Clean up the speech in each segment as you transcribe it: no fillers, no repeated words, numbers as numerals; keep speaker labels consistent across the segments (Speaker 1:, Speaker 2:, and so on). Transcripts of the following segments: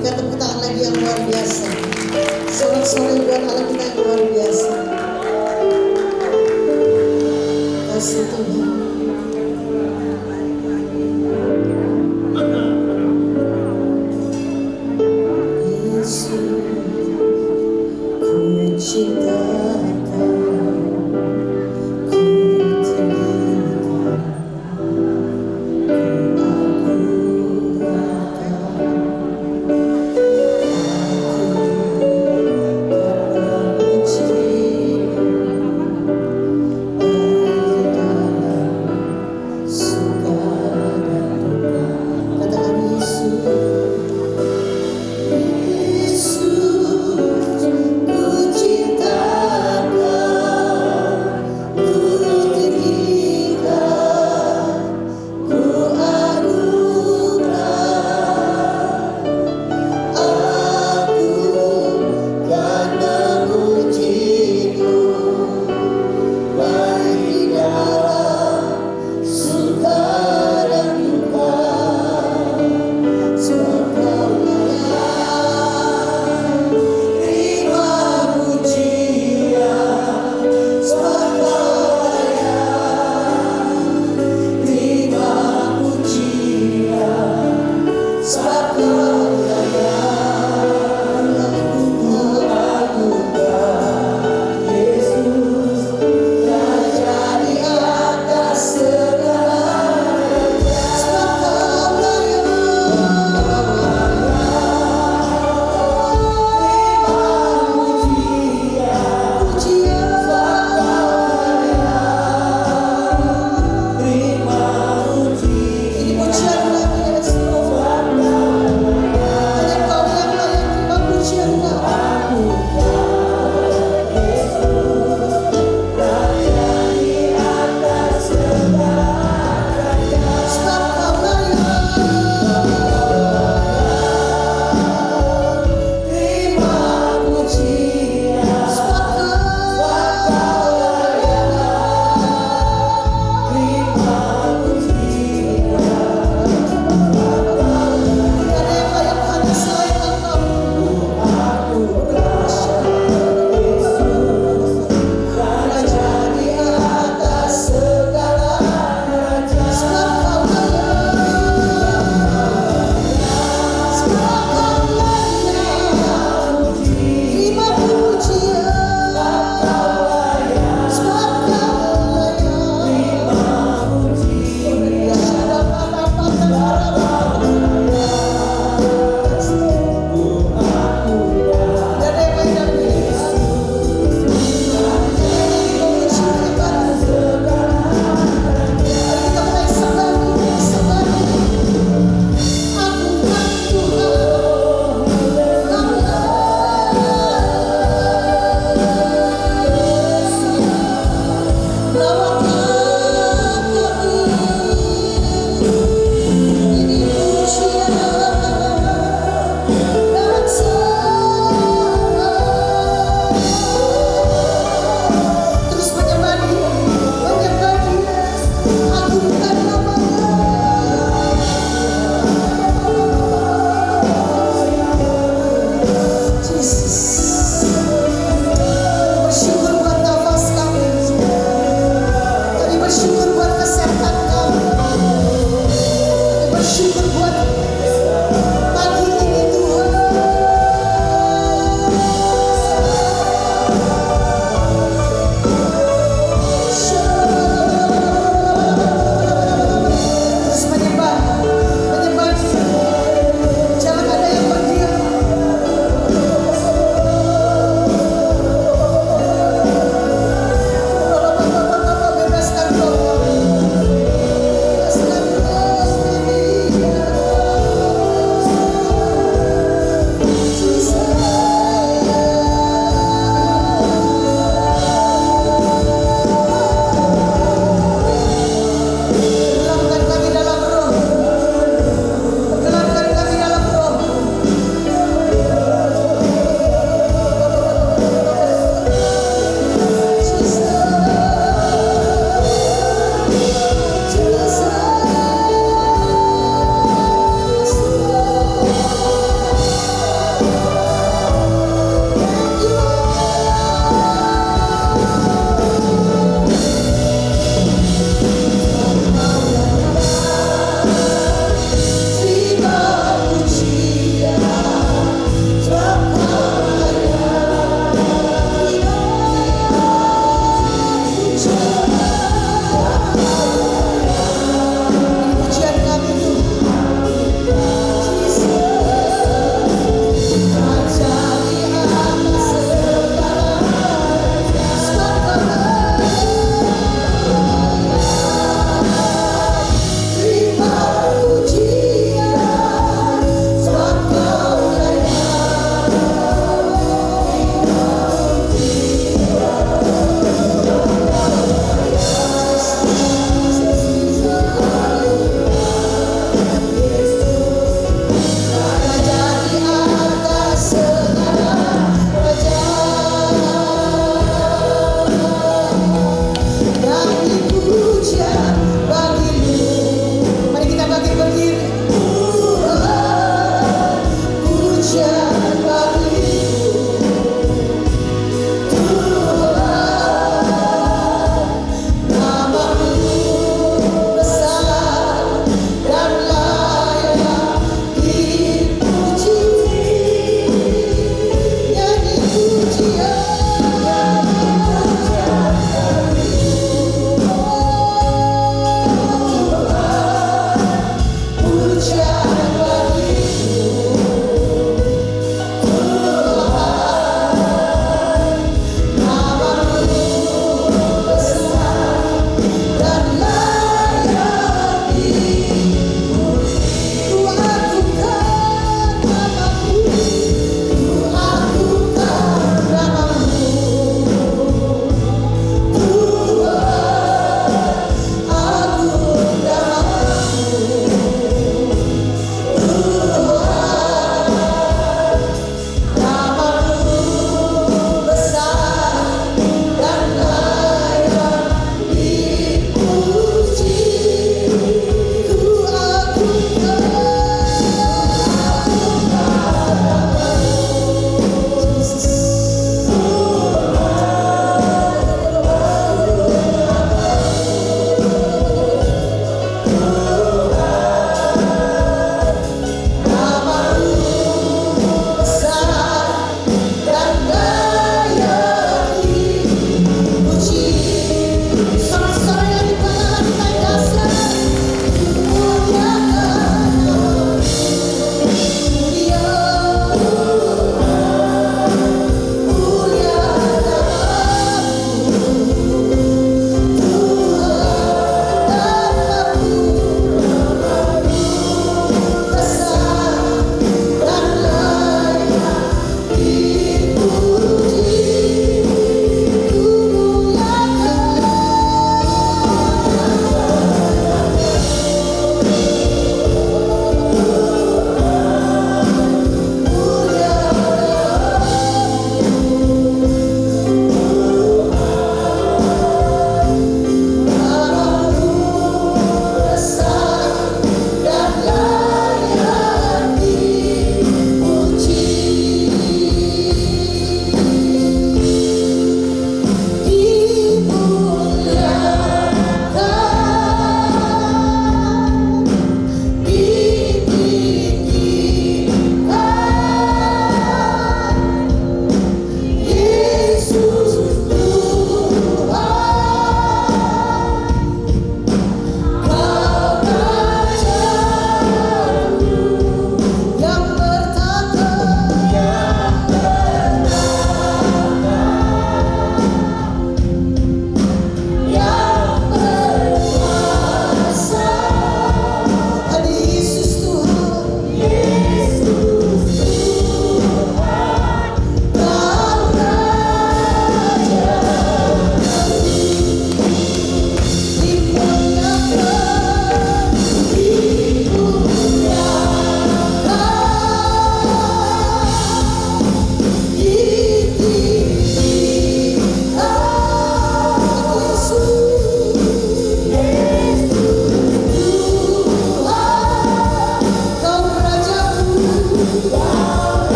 Speaker 1: Berikan tepuk tangan lagi yang luar biasa. Sorak-sorai buat Allah kita yang luar biasa. Kasih Tuhan.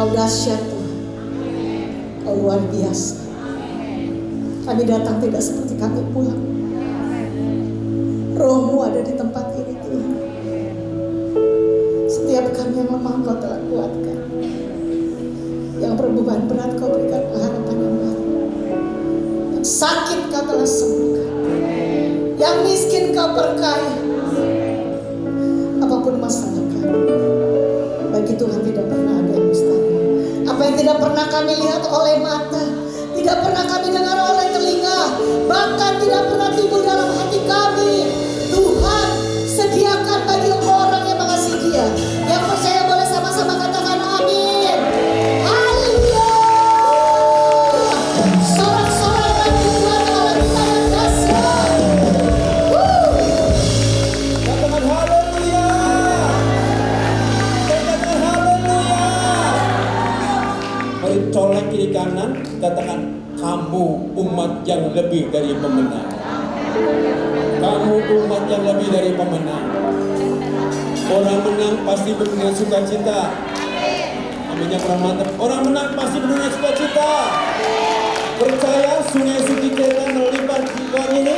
Speaker 1: Kau dahsyat Tuhan. Kau luar biasa. Kami datang tidak seperti kami pulang. Roh-Mu ada di tempat ini Tuhan. Setiap kami yang lemah Kau telah kuatkan. Yang berbeban berat Kau berikan harapan yang baru. Yang sakit Kau telah sembuhkan. Yang miskin Kau berkaya. Apapun masalah kami, bagi Tuhan tidak pernah ada yang mustahil. Apa yang tidak pernah kami lihat oleh mata, tidak pernah kami dengar oleh telinga, bahkan tidak pernah timbul dalam hati kami, Tuhan sediakan bagi orang yang mengasihi Dia. Yang percaya boleh sama-sama katakan amin. Haleluya. Sorak-sorai Tuhan Allah kita yang dahsyat.
Speaker 2: Katakan haleluya. Katakan haleluya. Mari colek kiri kanan, katakan kamu umat yang lebih dari pemenang. Kamu umat yang lebih dari pemenang. Orang menang pasti penuh dengan sukacita. Aminnya kurang mantap. Orang menang pasti penuh dengan sukacita. Percaya sungai suci Tuhan melimpah di Tuhan ini.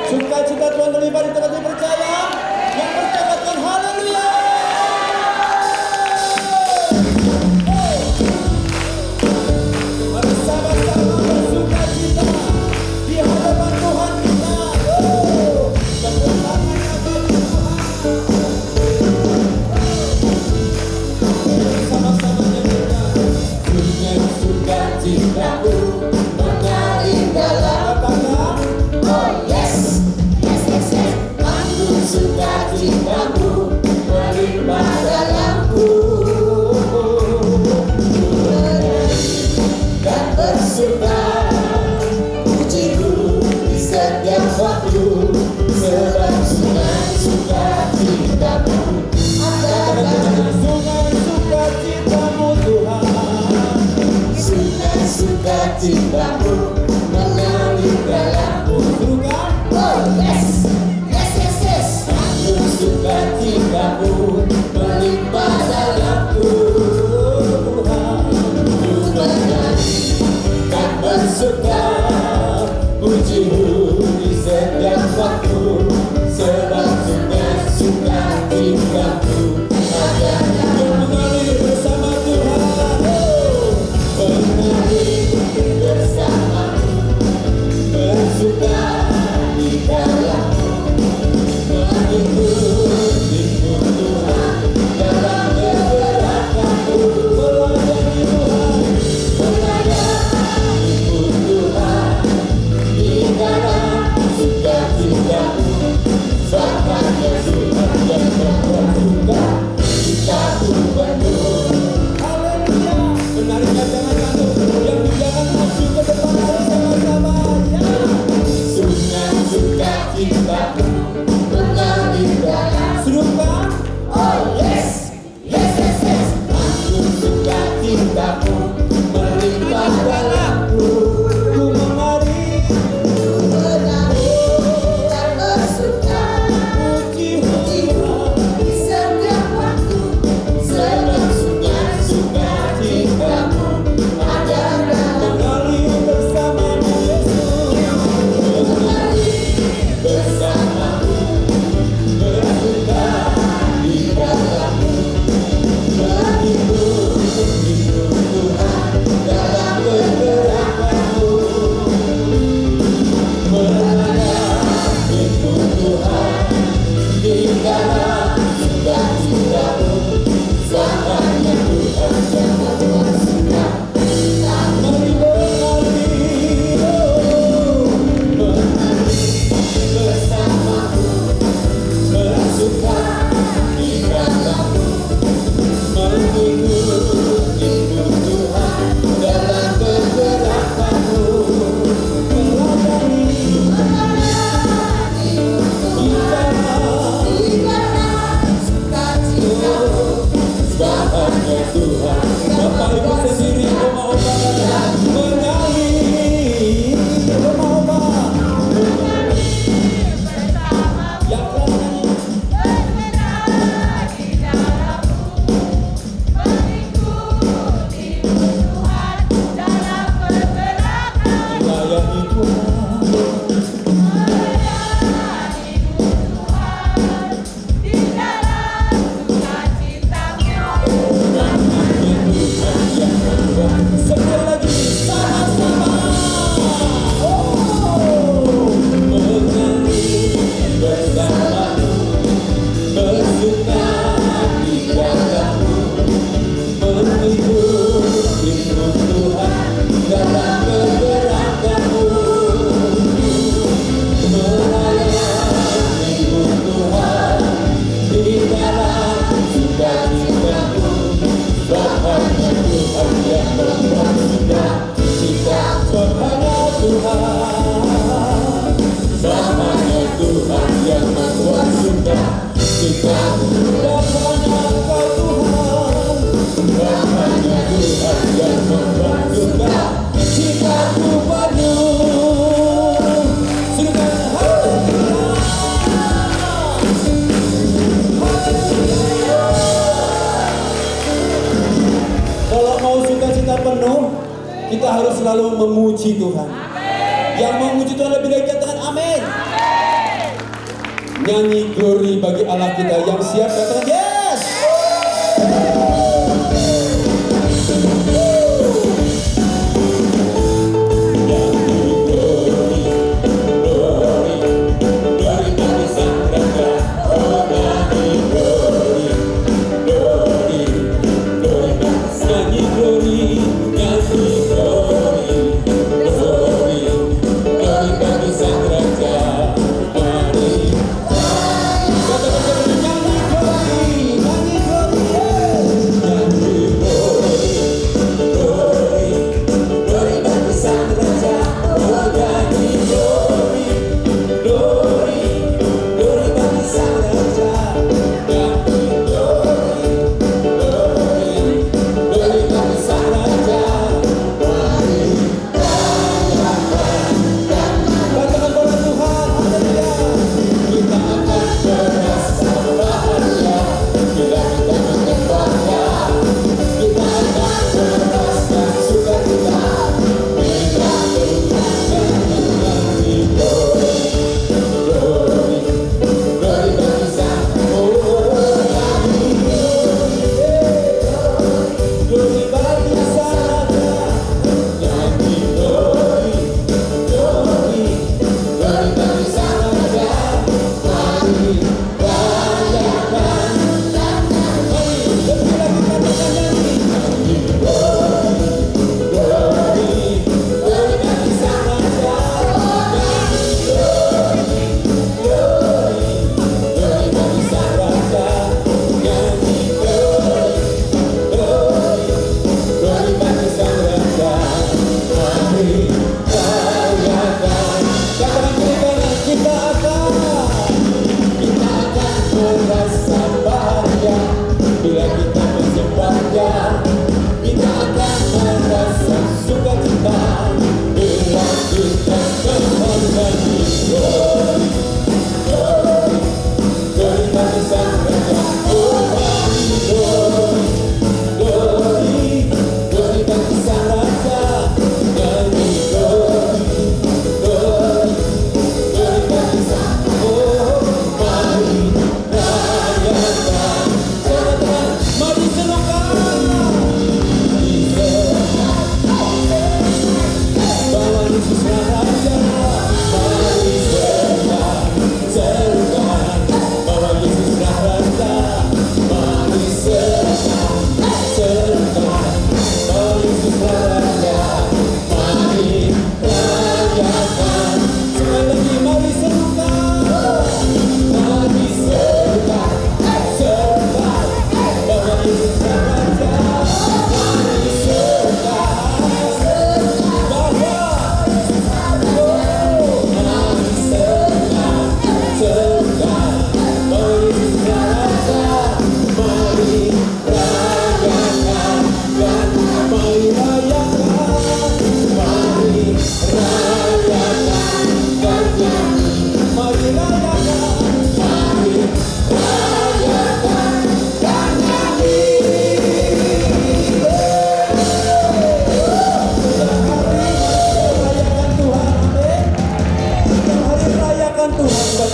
Speaker 2: Sukacita Tuhan melimpah di tempat ini, percaya. Yang percaya katakan haleluya. Mari sama-sama bersukacita di hadapan Tuhan kita. Kemenangannya bagi Tuhan. Sama-sama nyanyikan. Sungai sukacitaku mengalir dalam. Katakan.
Speaker 1: Oh yes, yes, yes, yes.
Speaker 2: Anggur sukacitamu melimpah dalamku. Dan bersuka pujiku di setiap waktu. Sebab sungai sukacitamu adalah sungai sukacitamu Tuhan. Sungai sukacitamu mengalir dalamku. Bukan?
Speaker 1: Oh yes, yes, yes, yes.
Speaker 2: Anggur sukacitamu melimpah dalamku Tuhan. Ku menyanyi dan bersuka pujimu di setiap waktu. Sebab sungai sukacitamu adalah mengalir bersama Tuhan. Mengalir bersamamu, bersuka di dalammu, mengikuti Tuhan dalam pergerakanmu. Melayani Tuhan, melayani Tuhan di dalam sukacitamu. Bahkan Tuhan yang bersuka citaku penuh. Haleluya. Menariknya jangan jatuh, yang jangan masuk ke depan, harus sama-sama ya. Sungai sukacitamu mengalir dalam. Serupa. Oh yes, yes, yes, yes. Anggur sukacitamu melimpah dalamku. Ku menari,
Speaker 1: Dan bersuka
Speaker 2: puji Tuhan.
Speaker 1: di setiap waktu.
Speaker 2: Sebab sungai sukacitamu adalah mengalir bersamamu Yesus. Mengalir bersamamu, bersuka di dalammu, mengikuti Tuhan dalam pergerakanmu. Melayani Tuhan di dalam sukacitamu. Samanya Tuhan yang bersuka. Mari mengalir, mengalir bersamamu, bersuka di dalammu, mengikuti Tuhan dalam pergerakanmu. Melayani di dalam sebabnya Tuhan. Bapak Ibu sendiri oma-oma menyanyi, oma-oma yang keras nyanyi. Kita harus selalu memuji Tuhan. Yang memuji Tuhan lebih dari katakan amin. Nyanyi glory bagi Allah kita. Yang siap katakan yes.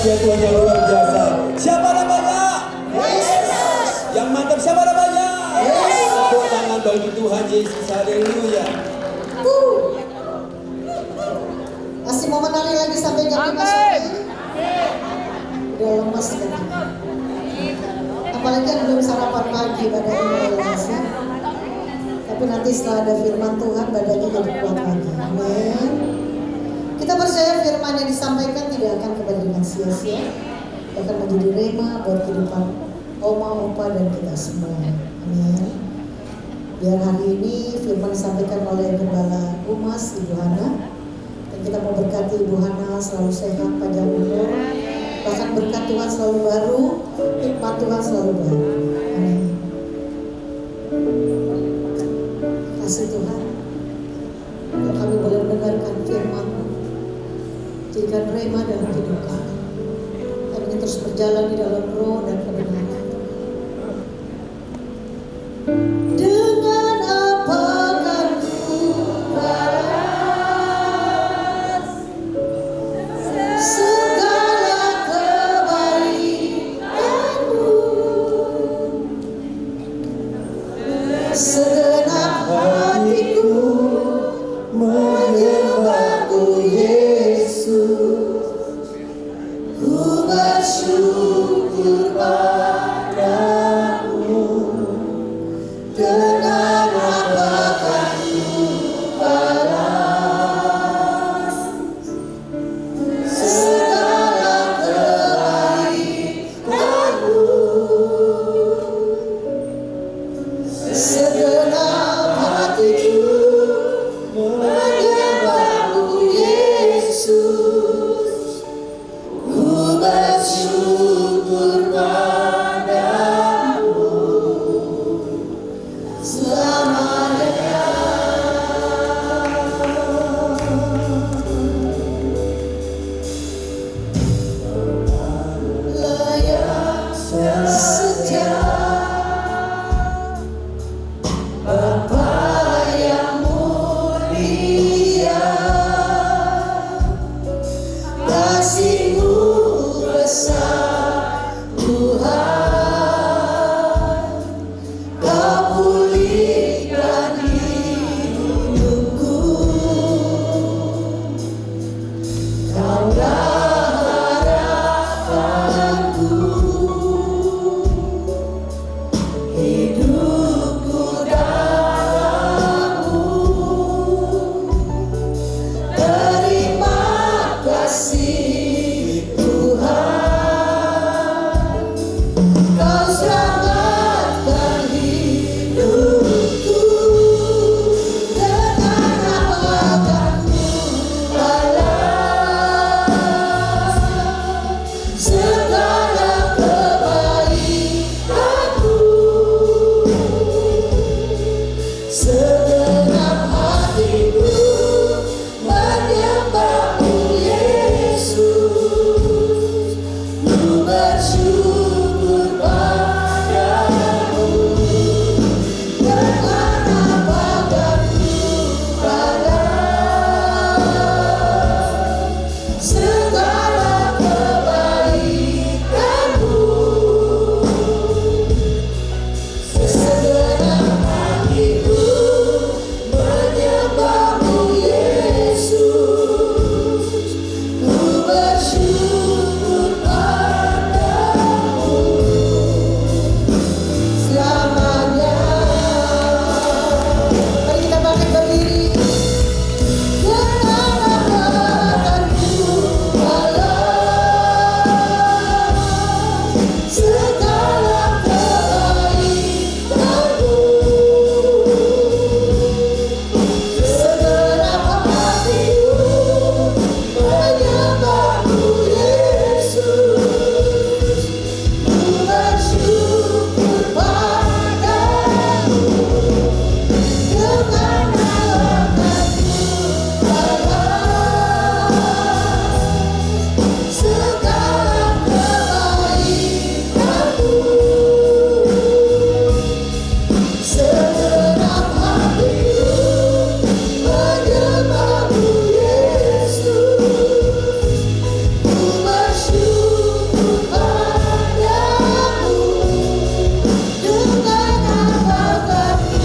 Speaker 2: Ya Tuhan yang luar biasa. Siapa namanya? Yesus. Yang mantap siapa namanya? Yesus. Tepuk tangan bagi Tuhan Yesus. Haleluya.
Speaker 1: Masih mau menari lagi sampai jam 5 sore? Udah lemas kan? Apalagi yang belum sarapan pagi badannya mulai lemas ya. Tapi nanti setelah ada firman Tuhan badannya jadi kuat lagi. Amin. Kita percaya firman yang disampaikan tidak akan kembali dengan sia-sia, akan menjadi rema buat kehidupan oma, opa, dan kita semua. Amin. Biar hari ini firman disampaikan oleh Gembala Humas Ibu Hana, dan kita mau berkati Ibu Hana selalu sehat, panjang umur, bahkan berkat Tuhan selalu baru, hikmat Tuhan selalu baru. Amin. Kasih Tuhan, kalau kami boleh mendengarkan firman-Mu, jadikan rema dalam hidup kami. Kami ingin terus berjalan di dalam roh dan kebenaran. Dengan apa kan ku Segenap hatiku menyembahmu Yesus, ku bersyukur padamu. Dengan apa kan ku balas segala kebaikanmu. Segenap hatiku menyembahmu Yesus, ku bersyukur padamu selamanya. Layak setia Bapa yang mulia, kasih-Mu besar Tuhan, Kau pulihkan hidupku, Kaulah harapanku, hidupku dalam-Mu. Terima kasih Tuhan, Kau selamatkan hidupku. Dengan apa kan ku balas segala kebaikanmu. Segenap hatiku menyembahmu Yesus, ku bersyukur padamu. Dengan apa kan ku balas segala kebaikanmu. Segenap hatiku menyembahmu Yesus, ku bersyukur padamu selamanya. Mari kita bangkit berdiri. Dengan apa kan ku balas segala kebaikanmu. Segenap hatiku menyembahmu Yesus, ku bersyukur padamu. Dengan alamatku balas segala kebaikanmu. Segenap hatiku menyembahmu Yesus, ku bersyukur padamu. Dengan apa kan ku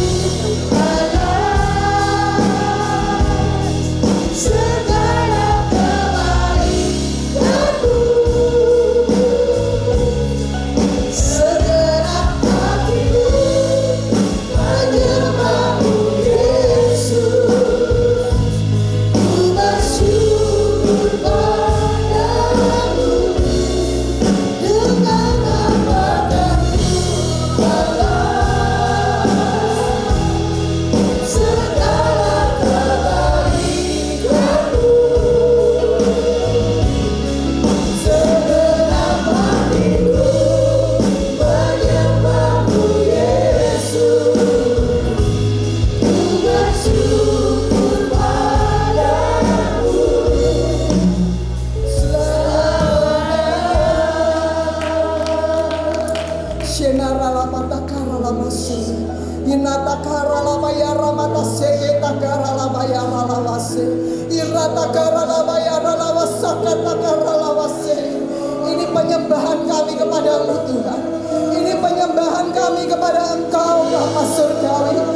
Speaker 1: balas segala kebaikanmu. Segenap hatiku menyembahmu Yesus, ku bersyukur padamu. Dengan apa kan ku balas segala kebaikanmu. Segenap hatiku menyembahmu Yesus, ku bersyukur padamu selamanya. Shenara lamata kara lamase, inata kara lamaya ramata seke takara lamaya lamase, irata kara lamaya lamasa kara lamase. Ini penyembahan kami kepada-Mu Tuhan. Ini penyembahan kami kepada Engkau Bapa Surgawi.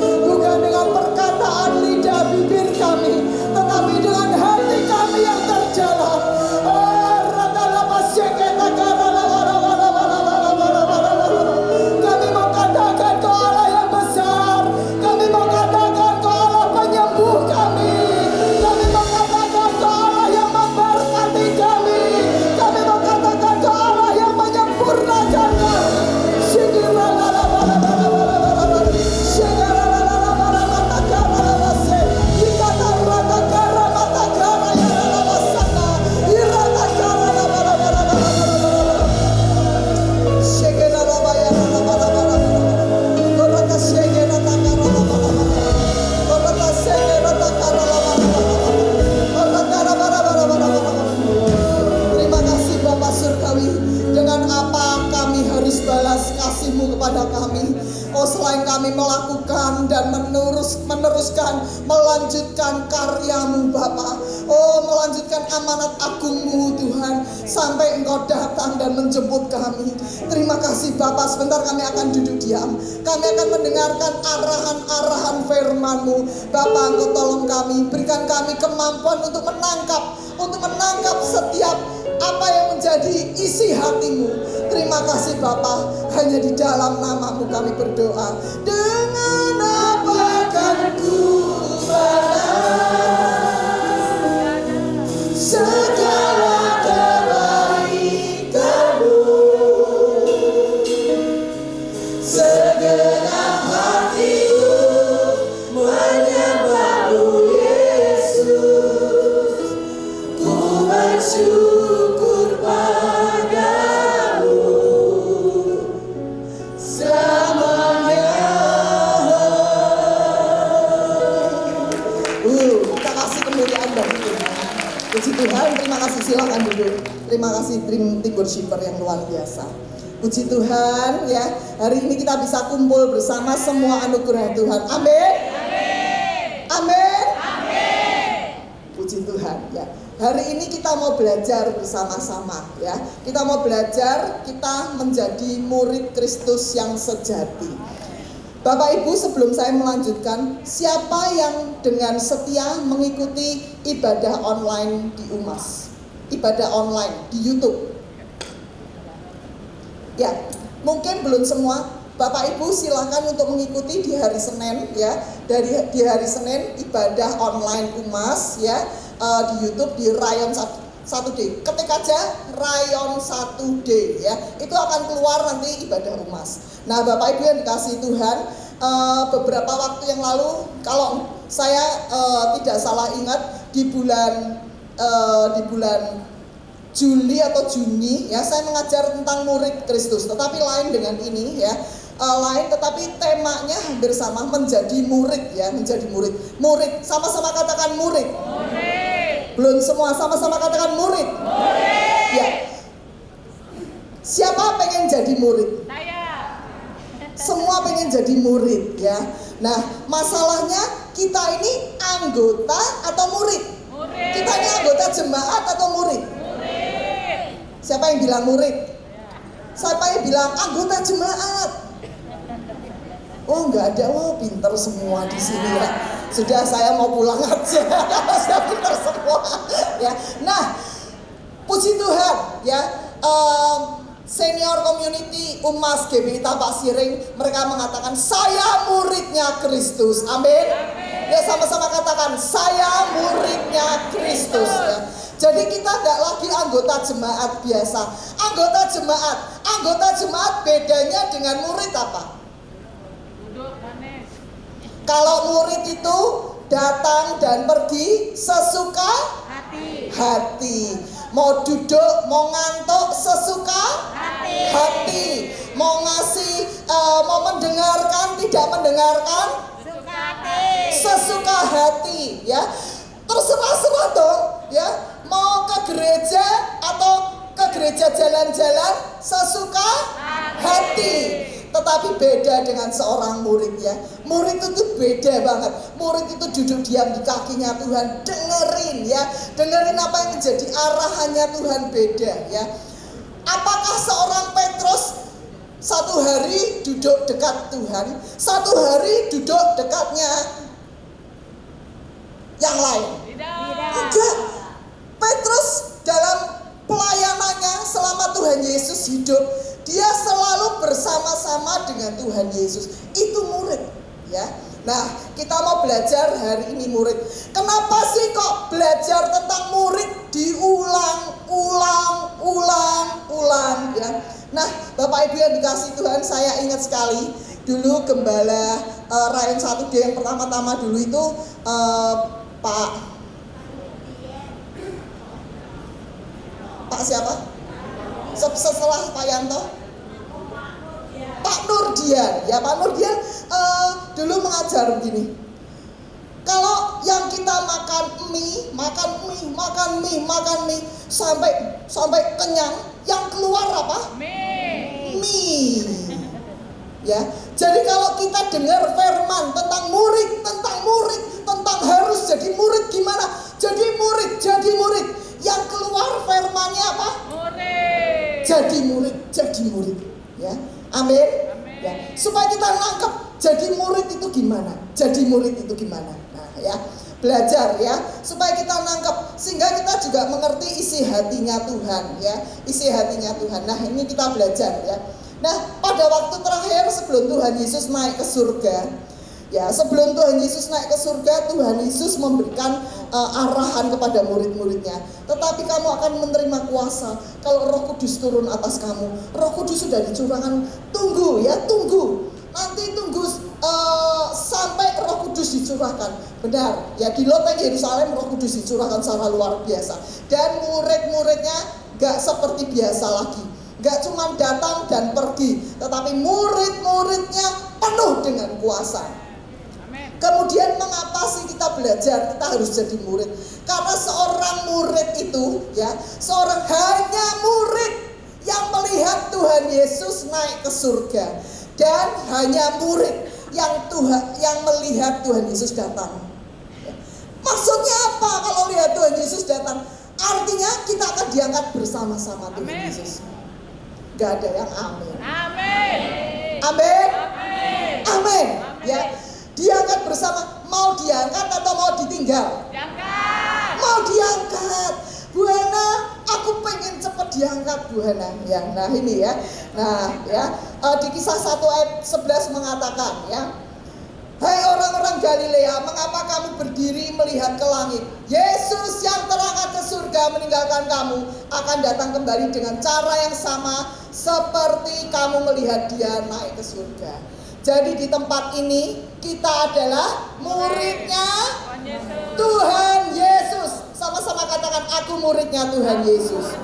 Speaker 1: melakukan dan meneruskan, melanjutkan karya-Mu Bapa. Oh, melanjutkan amanat agung-Mu Tuhan, sampai Engkau datang dan menjemput kami. Terima kasih Bapa. Sebentar kami akan duduk diam. Kami akan mendengarkan arahan-arahan firman-Mu. Bapa, Engkau tolong kami, berikan kami kemampuan untuk menangkap setiap apa yang menjadi isi hati-Mu. Terima kasih Bapa. Hanya di dalam nama-Mu kami berdoa. Dengan apa kan ku balas segala kebaikan-Mu, segenap hatiku menyembah-Mu Yesus. Ku bersyukur padamu selamanya. Kita kasih kemuliaan bagi Tuhan. Puji Tuhan, terima kasih, silakan duduk. Terima kasih tim worshipper yang luar biasa. Puji Tuhan ya, hari ini kita bisa kumpul bersama, semua anugerah Tuhan. Amin. Amin. Puji Tuhan ya. Hari ini kita mau belajar bersama-sama ya. Kita mau belajar, kita menjadi murid Kristus yang sejati. Bapak Ibu, sebelum saya melanjutkan, siapa yang dengan setia mengikuti ibadah online di UMAS? Ibadah online di YouTube. Ya, mungkin belum semua. Bapak Ibu silakan untuk mengikuti di hari Senin ya. Di hari Senin ibadah online UMAS ya, di YouTube di Rayon 1D. Ketik aja Rayon 1D ya. Itu akan keluar nanti ibadah UMAS. Nah, Bapak Ibu yang dikasihi Tuhan, beberapa waktu yang lalu, kalau saya tidak salah ingat, di bulan Juli atau Juni ya, saya mengajar tentang murid Kristus, tetapi lain dengan ini ya. Lain, tetapi temanya hampir sama, menjadi murid ya, menjadi murid. Murid, sama-sama katakan murid. Belum semua, sama-sama katakan murid. Ya. Siapa pengen jadi murid? Semua pengen jadi murid ya. Nah, masalahnya kita ini anggota atau murid? Kita ini anggota jemaat atau murid? Siapa yang bilang murid? Siapa yang bilang anggota jemaat? Oh, enggak ada. Oh, pinter semua di sini ya. Sudah, saya mau pulang aja. Sudah pinter semua ya. Nah, puji Tuhan ya. Senior community UMAS GBI Tampak Siring, mereka mengatakan saya muridnya Kristus. Amin. Ya, sama-sama katakan saya muridnya Kristus ya. Jadi kita tidak lagi anggota jemaat biasa. Anggota jemaat bedanya dengan murid apa? Kalau murid itu datang dan pergi sesuka hati. Mau duduk, mau ngantuk sesuka hati. Mau ngasih, mau mendengarkan, tidak mendengarkan sesuka hati ya. Terserah dong ya. Mau ke gereja atau ke gereja jalan-jalan sesuka hati. Tetapi beda dengan seorang murid ya. Murid itu beda banget. Murid itu duduk diam di kakinya Tuhan, dengerin ya. Dengerin apa yang menjadi arahannya Tuhan, beda ya. Apakah seorang Petrus satu hari duduk dekat Tuhan, satu hari duduk dekatnya yang lain? Enggak. Petrus dalam pelayanannya selama Tuhan Yesus hidup, dia selalu bersama-sama dengan Tuhan Yesus. Itu murid ya. Nah, kita mau belajar hari ini murid. Kenapa sih kok belajar tentang murid diulang-ulang ya. Nah, Bapak Ibu yang dikasihi Tuhan, saya ingat sekali dulu gembala Rayon 1D yang pertama-tama dulu itu Pak siapa? Setelah Pak Yanto, Pak Nurdian ya. Pak Nurdian dulu mengajar begini, kalau yang kita makan mie sampai kenyang, yang keluar apa? Mie ya. Jadi kalau kita dengar firman tentang murid, tentang harus jadi murid gimana? Jadi murid. Yang keluar firmannya apa?
Speaker 3: Murid.
Speaker 1: Jadi murid. Ya, amin. Ya, supaya kita nangkep jadi murid itu gimana? Nah, ya, belajar ya, supaya kita nangkep sehingga kita juga mengerti isi hatinya Tuhan ya, isi hatinya Tuhan. Nah, ini kita belajar ya. Nah, pada waktu terakhir sebelum Tuhan Yesus naik ke surga, ya, sebelum Tuhan Yesus naik ke surga, Tuhan Yesus memberikan arahan kepada murid-muridnya. Tetapi kamu akan menerima kuasa kalau Roh Kudus turun atas kamu. Roh Kudus sudah dicurahkan. Tunggu. Nanti tunggu sampai Roh Kudus dicurahkan. Benar, ya, di loteng Yerusalem Roh Kudus dicurahkan secara luar biasa. Dan murid-muridnya gak seperti biasa lagi. Gak cuma datang dan pergi, tetapi murid-muridnya penuh dengan kuasa. Kemudian mengapa sih kita belajar? Kita harus jadi murid. Karena seorang murid itu ya, seorang hanya murid yang melihat Tuhan Yesus naik ke surga. Dan hanya murid yang melihat Tuhan Yesus datang. Maksudnya apa kalau lihat Tuhan Yesus datang? Artinya kita akan diangkat bersama-sama Tuhan Yesus. Gak ada yang amin. Amin. Ya, diangkat bersama. Mau diangkat atau mau ditinggal? Mau diangkat. Bu Hana, aku pengen cepat diangkat Bu Hana. Ya, nah ini ya. Nah ya, di Kisah 1 ayat 11 mengatakan ya, hai orang-orang Galilea, mengapa kamu berdiri melihat ke langit? Yesus yang terangkat ke surga meninggalkan kamu akan datang kembali dengan cara yang sama seperti kamu melihat dia naik ke surga. Jadi di tempat ini kita adalah muridnya Tuhan Yesus. Sama-sama katakan, aku muridnya Tuhan Yesus.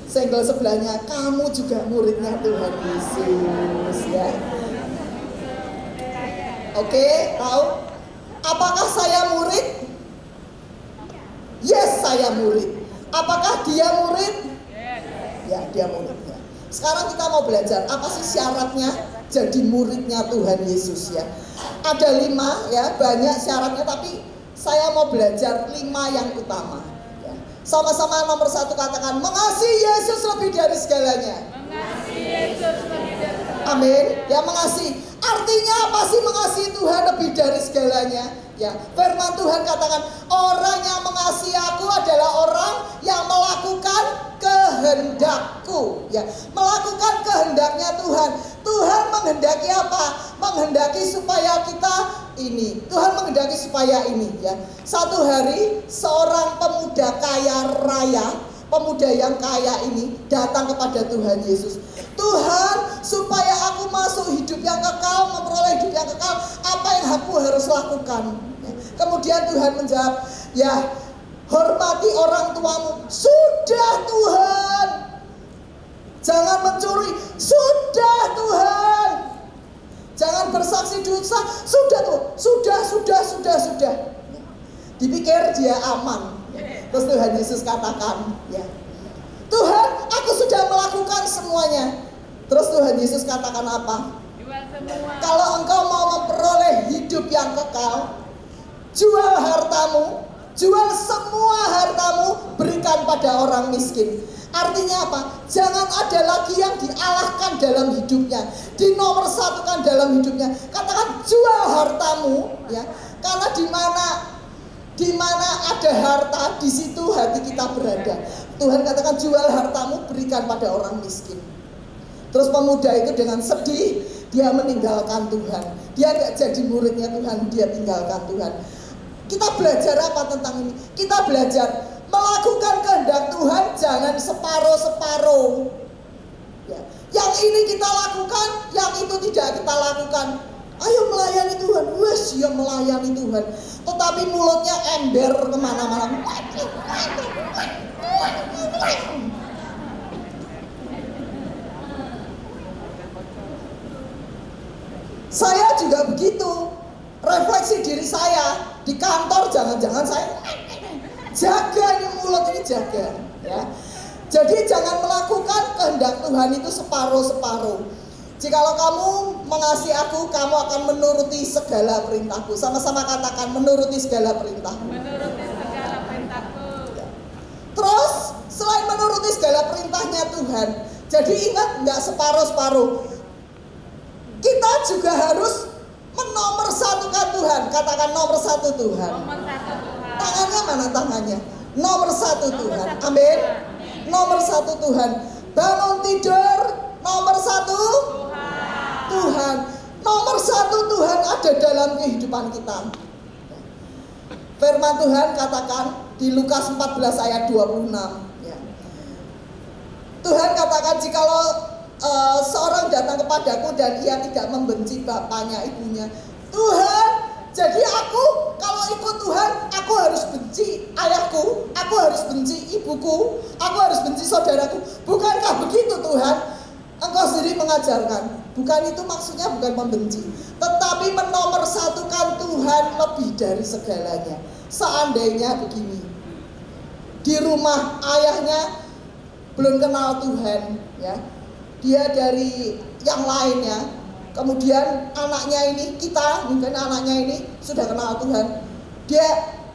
Speaker 1: Senggol sebelahnya, kamu juga muridnya Tuhan Yesus ya. Oke, tahu? Apakah saya murid? Yes, saya murid. Apakah dia murid? Ya, dia murid. Ya. Sekarang kita mau belajar apa sih syaratnya jadi muridnya Tuhan Yesus ya. Ada 5 ya, banyak syaratnya, tapi saya mau belajar 5 yang utama. Ya. Sama-sama nomor 1 katakan, mengasihi Yesus lebih dari segalanya. Amin. Ya, mengasihi. Artinya apa sih mengasihi Tuhan lebih dari segalanya? Ya, firman Tuhan katakan, orang yang mengasihi aku adalah orang yang melakukan kehendakku. Ya, melakukan kehendaknya Tuhan. Tuhan menghendaki apa? Menghendaki supaya kita ini. Tuhan menghendaki supaya ini. Ya, satu hari seorang pemuda kaya raya, pemuda yang kaya ini datang kepada Tuhan Yesus. Tuhan, supaya aku masuk hidup yang kekal, memperoleh hidup yang kekal, apa yang aku harus lakukan? Kemudian Tuhan menjawab, ya, hormati orang tuamu. Sudah Tuhan. Jangan mencuri. Sudah Tuhan. Jangan bersaksi dosa. Sudah Tuhan. Sudah. Dipikir dia aman. Terus Tuhan Yesus katakan, ya, Tuhan, aku sudah melakukan semuanya. Terus Tuhan Yesus katakan apa? Kalau engkau mau memperoleh hidup yang kekal, jual hartamu, jual semua hartamu, berikan pada orang miskin. Artinya apa? Jangan ada lagi yang dialahkan dalam hidupnya, dinomor satukan dalam hidupnya. Katakan jual hartamu, ya, karena di mana ada harta, di situ hati kita berada. Tuhan katakan jual hartamu, berikan pada orang miskin. Terus pemuda itu dengan sedih, dia meninggalkan Tuhan. Dia gak jadi muridnya Tuhan, dia tinggalkan Tuhan. Kita belajar apa tentang ini? Kita belajar melakukan kehendak Tuhan, jangan separuh-separuh. Ya. Yang ini kita lakukan, yang itu tidak kita lakukan. Ayo melayani Tuhan, wes ya melayani Tuhan. Tetapi mulutnya ember kemana-mana. Saya juga begitu. Refleksi diri saya di kantor, jangan-jangan saya jaga ini mulut ini, jaga ya. Jadi jangan melakukan kehendak Tuhan itu separuh-separuh.
Speaker 3: Jikalau kamu mengasihi aku, kamu akan menuruti segala perintahku. Sama-sama katakan, menuruti segala perintah.
Speaker 4: Menuruti segala perintahku.
Speaker 3: Terus selain menuruti segala perintahnya Tuhan, jadi ingat, nggak separuh-separuh. Kita juga harus menomorsatukan Tuhan. Katakan nomor satu Tuhan.
Speaker 4: Nomor satu Tuhan.
Speaker 3: Tangannya mana tangannya? Nomor satu Tuhan. Amin. Nomor satu Tuhan. Bangun tidur, nomor satu Tuhan. Nomor satu Tuhan ada dalam kehidupan kita. Firman Tuhan katakan di Lukas 14 ayat 26. Ya. Tuhan katakan, jikalau seorang datang kepadaku dan ia tidak membenci bapaknya, ibunya. Tuhan, jadi aku kalau ikut Tuhan, aku harus benci ayahku, aku harus benci ibuku, aku harus benci saudaraku. Bukankah begitu Tuhan? Engkau sendiri mengajarkan. Bukan itu maksudnya, bukan membenci, tetapi menomorsatukan Tuhan lebih dari segalanya. Seandainya begini, di rumah ayahnya belum kenal Tuhan, ya, dia dari yang lainnya, kemudian anaknya ini, kita mungkin anaknya ini sudah kenal Tuhan, dia,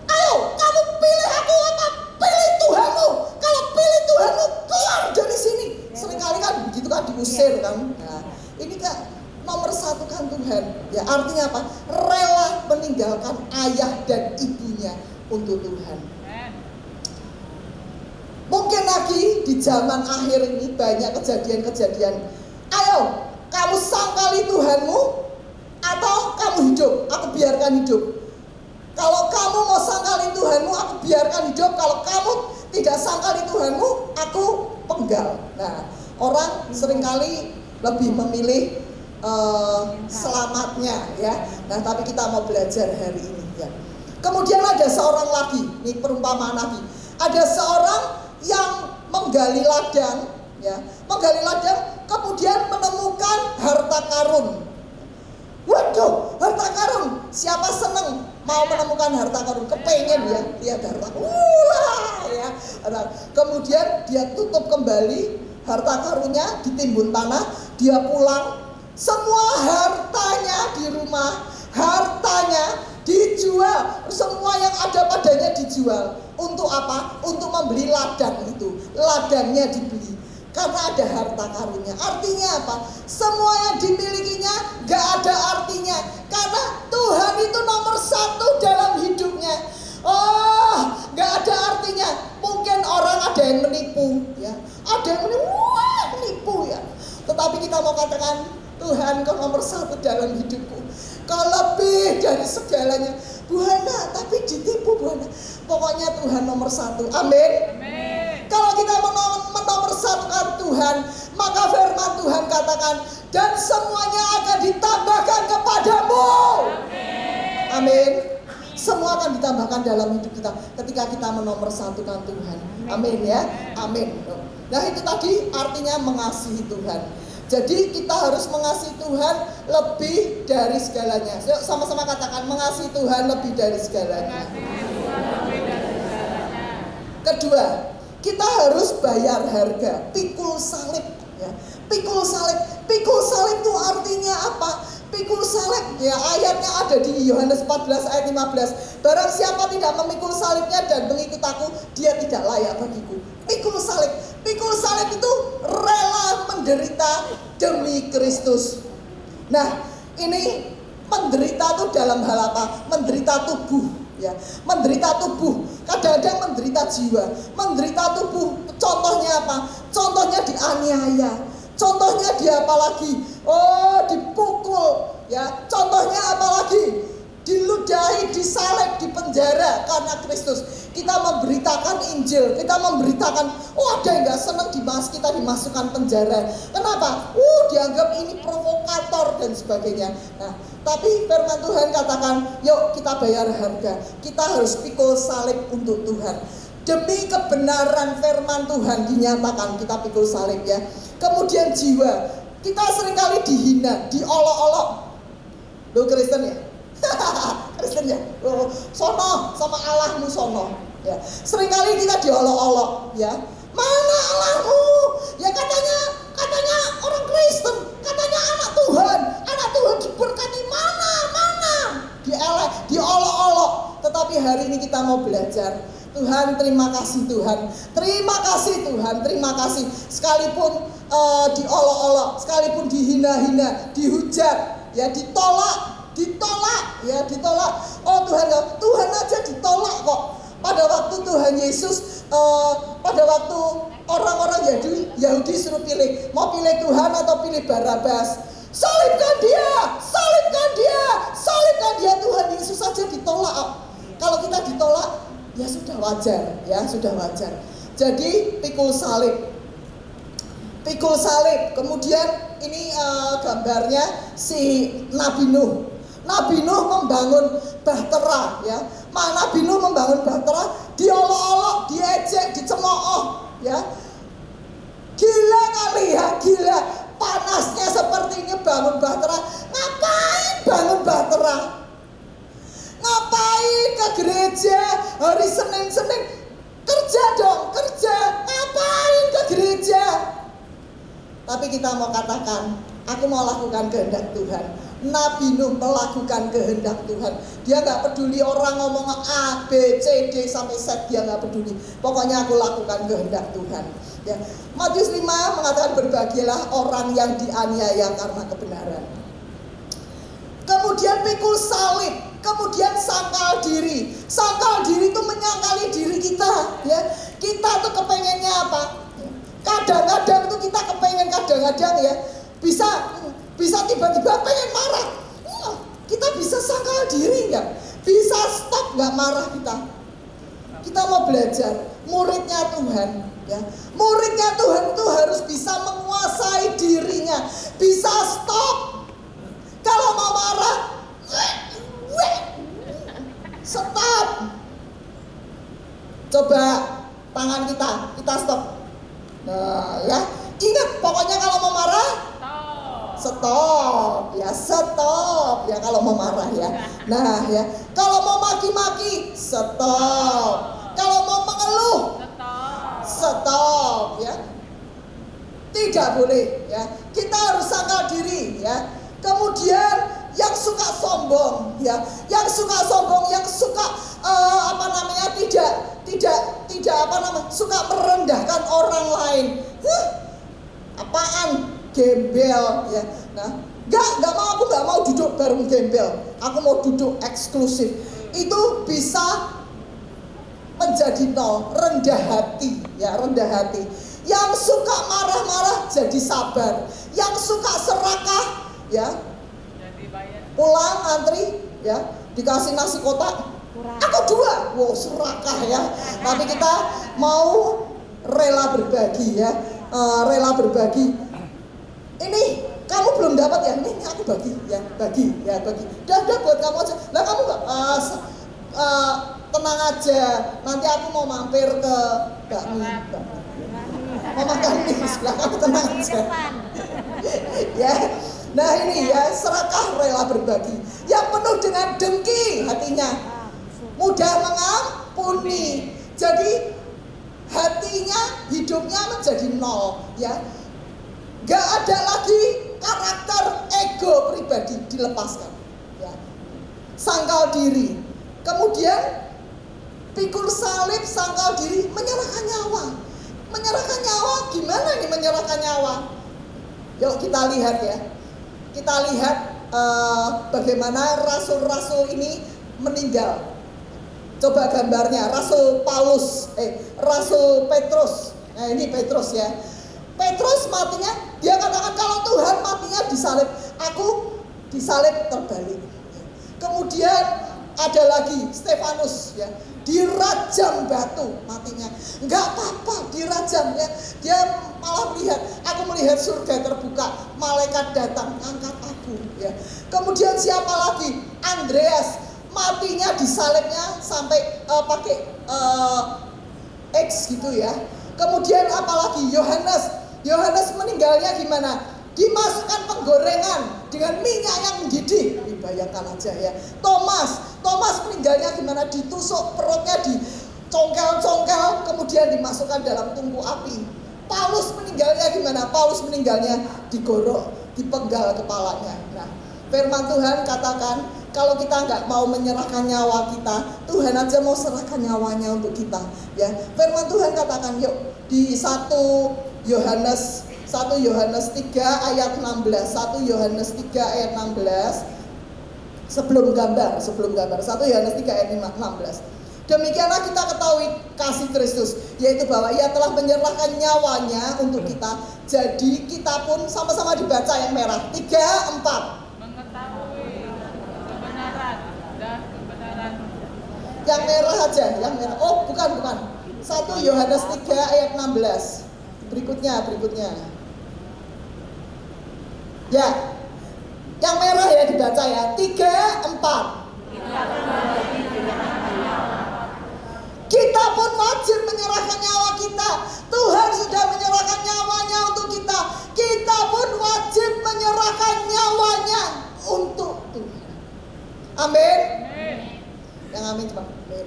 Speaker 3: ayo kamu pilih aku apa? Pilih Tuhanmu. Kalau pilih Tuhanmu, keluar dari sini. Seringkali kan begitu kan, diusir kan. Nah, ini kan nomor satu kan Tuhan. Ya, artinya apa? Rela meninggalkan ayah dan ibunya untuk Tuhan. Mungkin lagi di zaman akhir ini banyak kejadian-kejadian. Ayo, kamu sangkali Tuhanmu atau kamu hidup, aku biarkan hidup. Kalau kamu mau sangkali Tuhanmu, aku biarkan hidup. Kalau kamu tidak sangkali Tuhanmu, aku penggal. Nah, orang seringkali lebih memilih selamatnya, ya. Nah, tapi kita mau belajar hari ini, ya. Kemudian ada seorang lagi, ini perumpamaan lagi. Ada seorang yang menggali ladang, ya, menggali ladang, kemudian menemukan harta karun. Waduh, harta karun, siapa seneng mau menemukan harta karun? Kepengen ya, lihat harta, wah, ya. Kemudian dia tutup kembali harta karunnya, ditimbun tanah, dia pulang, semua hartanya di rumah, hartanya dijual, semua yang ada padanya dijual. Untuk apa? Untuk membeli ladang itu. Ladangnya dibeli karena ada harta karunnya. Artinya apa? Semua yang dimilikinya gak ada artinya, karena Tuhan itu nomor satu dalam hidupnya. Oh, gak ada artinya. Mungkin orang ada yang menipu, ya, ada yang menipu, wah, menipu, ya. Tetapi kita mau katakan, Tuhan, kau nomor satu dalam hidupku. Kau lebih dari segalanya. Bu Hana, tapi ditipu Bu Hana. Pokoknya Tuhan nomor satu. Amin.
Speaker 4: Amin.
Speaker 3: Kalau kita menomorsatukan Tuhan, maka firman Tuhan katakan, dan semuanya akan ditambahkan kepadamu. Amin. Amin. Semua akan ditambahkan dalam hidup kita ketika kita menomorsatukan Tuhan. Amin, ya. Amin. Nah, itu tadi artinya mengasihi Tuhan. Jadi kita harus mengasihi Tuhan lebih dari segalanya. Yuk sama-sama katakan, mengasihi Tuhan lebih dari segalanya. Kedua, kita harus bayar harga. Pikul salib, ya. Pikul salib. Pikul salib itu artinya apa? Pikul salib, ya, ayatnya ada di Yohanes 14 ayat 15. Barang siapa tidak memikul salibnya dan mengikut aku, dia tidak layak bagiku. Pikul salib. Pikul salib itu rela menderita demi Kristus. Nah, ini menderita itu dalam hal apa? Menderita tubuh, ya. Menderita tubuh, kadang-kadang menderita jiwa. Menderita tubuh, contohnya apa? Contohnya dianiaya. Contohnya dia apalagi? Oh, dipukul, ya. Contohnya apalagi? Diludahi, disalib, dipenjara karena Kristus. Kita memberitakan Injil, kita memberitakan, oh, ada yang gak senang kita dimasukkan penjara. Kenapa? Dianggap ini provokator dan sebagainya. Nah, tapi firman Tuhan katakan, yuk kita bayar harga. Kita harus pikul salib untuk Tuhan. Demi kebenaran firman Tuhan dinyatakan, kita pikul salib, ya. Kemudian jiwa, kita seringkali dihina, diolok-olok. Lo Kristen, ya? Kristen, ya? Oh, sono sama Allahmu sono, ya. Seringkali kita diolok-olok, ya. Mana Allahmu? Ya katanya orang Kristen, katanya anak Tetapi hari ini kita mau belajar. Tuhan, terima kasih Tuhan. Terima kasih Tuhan, terima kasih. Sekalipun diolok-olok, sekalipun dihina-hina, dihujat, ya ditolak, ya ditolak. Oh Tuhan, Tuhan aja ditolak kok. Pada waktu Tuhan Yesus, pada waktu orang-orang Yahudi suruh pilih, mau pilih Tuhan atau pilih Barabas. Salibkan dia, salibkan dia, salibkan dia. Tuhan Yesus saja ditolak. Kalau kita ditolak, ya sudah wajar, ya sudah wajar. Jadi pikul salib. Kemudian ini gambarnya si Nabi Nuh. Nabi Nuh membangun bahtera, ya. Nabi Nuh membangun bahtera, diolok-olok, diejek, dicemooh, ya. Gila kali ya, gila. Panasnya seperti ini bangun bahtera. Ngapain bangun bahtera? Ngapain ke gereja hari Senin? Kerja dong, kerja. Ngapain ke gereja? Tapi kita mau katakan, aku mau lakukan kehendak Tuhan. Nabi Nuh melakukan kehendak Tuhan. Dia gak peduli orang ngomong A, B, C, D sampai Z, dia gak peduli. Pokoknya aku lakukan kehendak Tuhan. Ya. Matius 5 mengatakan berbahagialah orang yang dianiaya karena kebenaran. Kemudian pikul salib, kemudian sangkal diri. Sangkal diri itu menyangkali diri kita, ya. Kita tuh kepengennya apa? Kadang-kadang tuh kita kepengen kadang-kadang ya bisa tiba-tiba pengen marah. Kita bisa sangkal diri nggak? Bisa stop nggak marah kita? Kita mau belajar, muridnya Tuhan, ya. Muridnya Tuhan itu harus bisa menguasai dirinya, bisa stop. Kalau mau marah, stop. Coba tangan kita stop. Nah, ya, ingat pokoknya kalau mau marah, stop, ya kalau mau marah ya. Nah, ya, kalau mau maki-maki, stop. Kalau mau mengeluh, stop, ya. Tidak boleh, ya. Kita harus sangkal diri, ya. Kemudian yang suka sombong, ya, yang suka suka merendahkan orang lain. Apaan? Gembel, ya. Nah, aku nggak mau duduk bareng gembel. Aku mau duduk eksklusif. Itu bisa menjadi nol, rendah hati, ya, rendah hati. Yang suka marah-marah jadi sabar. Yang suka serakah, ya, pulang antri, ya, dikasih nasi kotak, aku 2, wow, serakah ya. Tapi kita mau rela berbagi, ya, rela berbagi. Ini kamu belum dapat ya, ini aku bagi, ya, bagi. Udah buat kamu aja. Lah kamu nggak, tenang aja. Nanti aku mau mampir ke bakmi. Mau makan mie sebelah kamu, tenang aja. Ya. Nah ini ya, serakah rela berbagi. Yang penuh dengan dengki hatinya, mudah mengampuni. Jadi hatinya, hidupnya menjadi nol, ya. Gak ada lagi karakter ego pribadi, dilepaskan, ya. Sangkal diri. Kemudian pikul salib, sangkal diri, menyerahkan nyawa. Menyerahkan nyawa, gimana nih menyerahkan nyawa? Yuk kita lihat ya. Kita lihat bagaimana rasul-rasul ini meninggal. Coba gambarnya, Rasul Petrus. Nah ini Petrus ya. Petrus matinya, dia katakan kalau Tuhan matinya disalib, aku disalib terbalik. Kemudian ada lagi Stefanus, ya, dirajam batu matinya. Enggak apa-apa, dirajam, ya. Dia malah melihat, aku melihat surga terbuka, malaikat datang angkat aku, ya. Kemudian siapa lagi? Andreas, matinya disalibnya sampai pakai X gitu ya. Kemudian apalagi Yohanes meninggalnya gimana? Dimasukkan penggorengan dengan minyak yang mendidih. Bayangkan aja ya. Thomas meninggalnya gimana? Ditusuk perutnya, dicongkel-congkel, kemudian dimasukkan dalam tungku api. Paulus meninggalnya gimana? Paulus meninggalnya digorok, dipenggal kepalanya. Nah, firman Tuhan katakan, kalau kita nggak mau menyerahkan nyawa kita, Tuhan aja mau serahkan nyawanya untuk kita. Ya, firman Tuhan katakan yuk di 1 Yohanes 3 ayat 16. 1 Yohanes 3 ayat 16. Sebelum gambar 1 Yohanes 3 ayat 16. Demikianlah kita ketahui kasih Kristus, yaitu bahwa Ia telah menyerahkan nyawanya untuk kita. Jadi kita pun sama-sama dibaca yang merah. 3, 4.
Speaker 4: Mengetahui kebenaran dan kebenaran.
Speaker 3: Yang merah aja, yang merah. Oh, bukan. 1 Yohanes 3 ayat 16. Berikutnya. Ya. Yang merah ya dibaca ya. 3, 4. Kita pun wajib menyerahkan nyawa kita. Tuhan sudah menyerahkan nyawanya untuk kita. Kita pun wajib menyerahkan nyawanya untuk Tuhan. Amin. Yang amin cuma amin.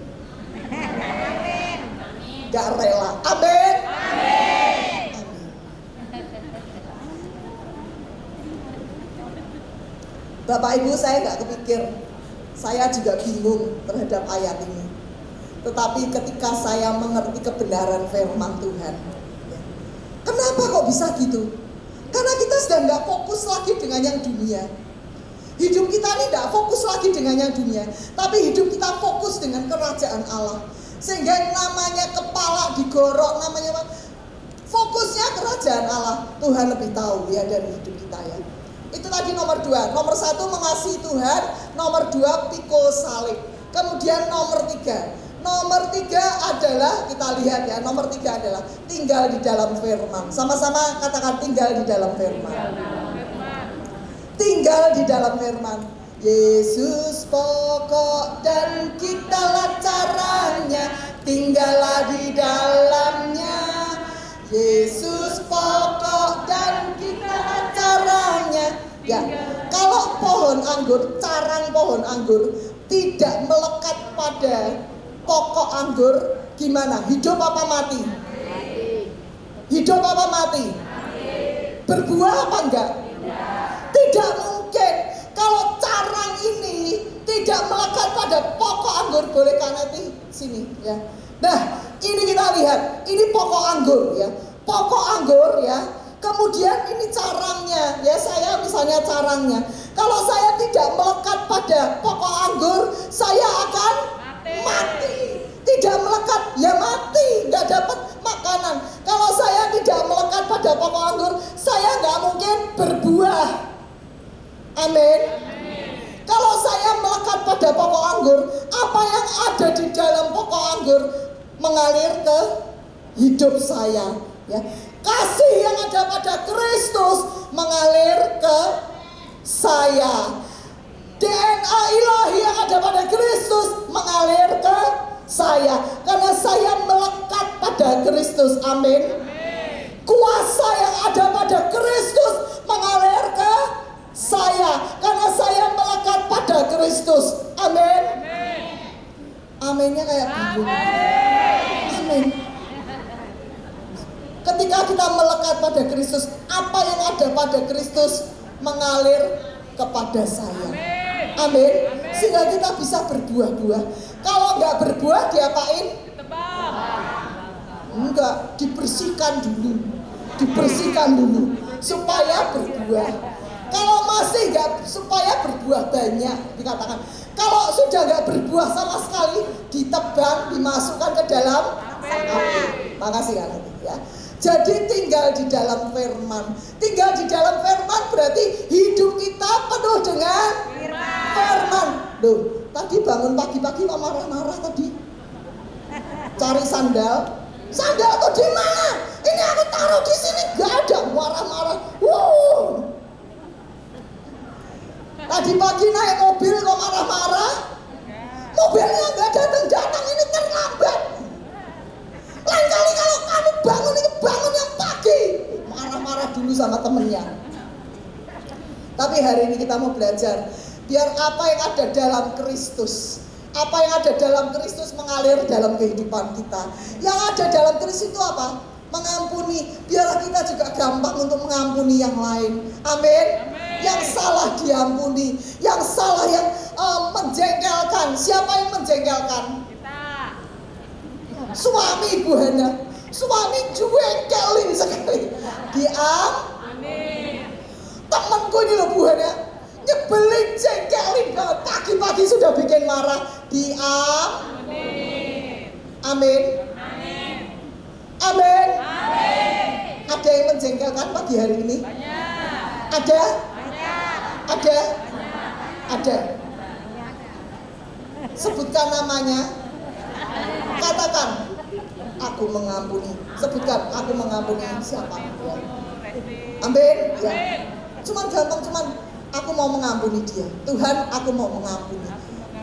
Speaker 3: Gak rela. Amin. Amin. Bapak Ibu, saya gak kepikir. Saya juga bingung terhadap ayat ini. Tetapi ketika saya mengerti kebenaran firman Tuhan, kenapa kok bisa gitu? Karena kita sudah nggak fokus lagi dengan yang dunia. Hidup kita ini nggak fokus lagi dengan yang dunia, tapi hidup kita fokus dengan kerajaan Allah. Sehingga yang namanya kepala digorok, namanya fokusnya kerajaan Allah. Tuhan lebih tahu ya dari hidup kita ya. Itu tadi nomor 2. Nomor 1 mengasihi Tuhan. Nomor 2 pikul salib. Kemudian nomor 3. Nomor 3 adalah, kita lihat ya, nomor 3 adalah tinggal di dalam firman. Sama-sama katakan tinggal di dalam firman. Tinggal di dalam firman. Yesus pokok dan kitalah caranya, tinggallah di dalamnya. Yesus pokok dan kitalah caranya. Ya, kalau pohon anggur, carang pohon anggur tidak melekat pada pokok anggur, gimana? Hidup apa mati? Hidup apa mati? Berbuah apa enggak? Tidak mungkin. Kalau carang ini tidak melekat pada pokok anggur, boleh karena di sini ya. Nah, ini kita lihat, ini pokok anggur ya. Pokok anggur ya. Kemudian ini carangnya ya, saya misalnya carangnya. Kalau saya tidak melekat pada pokok anggur, saya akan mati. Tidak melekat ya mati, nggak dapat makanan. Kalau saya tidak melekat pada pokok anggur, saya nggak mungkin berbuah. Amin. Kalau saya melekat pada pokok anggur, apa yang ada di dalam pokok anggur mengalir ke hidup saya ya. Kasih yang ada pada Kristus mengalir ke saya. DNA ilahi yang ada pada Kristus mengalir ke saya. Karena saya melekat pada Kristus. Amin. Kuasa yang ada pada Kristus mengalir ke saya. Karena saya melekat pada Kristus. Amin. Aminnya kayak bingung. Amin. Ketika kita melekat pada Kristus, apa yang ada pada Kristus mengalir kepada saya. Amin. Sehingga kita bisa berbuah-buah. Kalau nggak berbuah diapain? Enggak, dibersihkan dulu supaya berbuah. Kalau masih nggak, supaya berbuah banyak dikatakan. Kalau sudah nggak berbuah sama sekali, ditebang, dimasukkan ke dalam api. Makasih kan ya. Jadi tinggal di dalam firman. Tinggal di dalam firman berarti hidup kita penuh dengan firman. Loh, tadi bangun pagi-pagi kok marah-marah tadi? Cari sandal. Sandal tuh di mana? Ini aku taruh di sini, gak ada, marah-marah. Tadi pagi naik mobil kok marah-marah? Mobilnya gak datang, ini terlambat. Lain kali kalau kamu bangun itu bangun yang pagi. Marah-marah dulu sama temennya. Tapi hari ini kita mau belajar biar apa yang ada dalam Kristus, apa yang ada dalam Kristus mengalir dalam kehidupan kita. Yang ada dalam Kristus itu apa? Mengampuni. Biar kita juga gampang untuk mengampuni yang lain. Amin. Yang salah diampuni. Yang salah yang menjengkelkan. Siapa yang menjengkelkan?
Speaker 4: Kita.
Speaker 3: Suami Bu Hana. Suami jengkelin sekali.
Speaker 4: Amin.
Speaker 3: Temanku ini loh Bu Hana. Nyebelin, jengkelin banget. Pagi-pagi sudah bikin marah.
Speaker 4: Amin.
Speaker 3: Amin.
Speaker 4: Amin.
Speaker 3: Amin.
Speaker 4: Amin.
Speaker 3: Ada yang menjengkelkan pagi hari ini?
Speaker 4: Banyak.
Speaker 3: Ada?
Speaker 4: Banyak.
Speaker 3: Ada? Ada. Sebutkan namanya. Katakan, aku mengampuni. Sebutkan, aku mengampuni siapa? Ya. Amin. Ya. Cuman gampang, cuman aku mau mengampuni dia. Tuhan, aku mau mengampuni.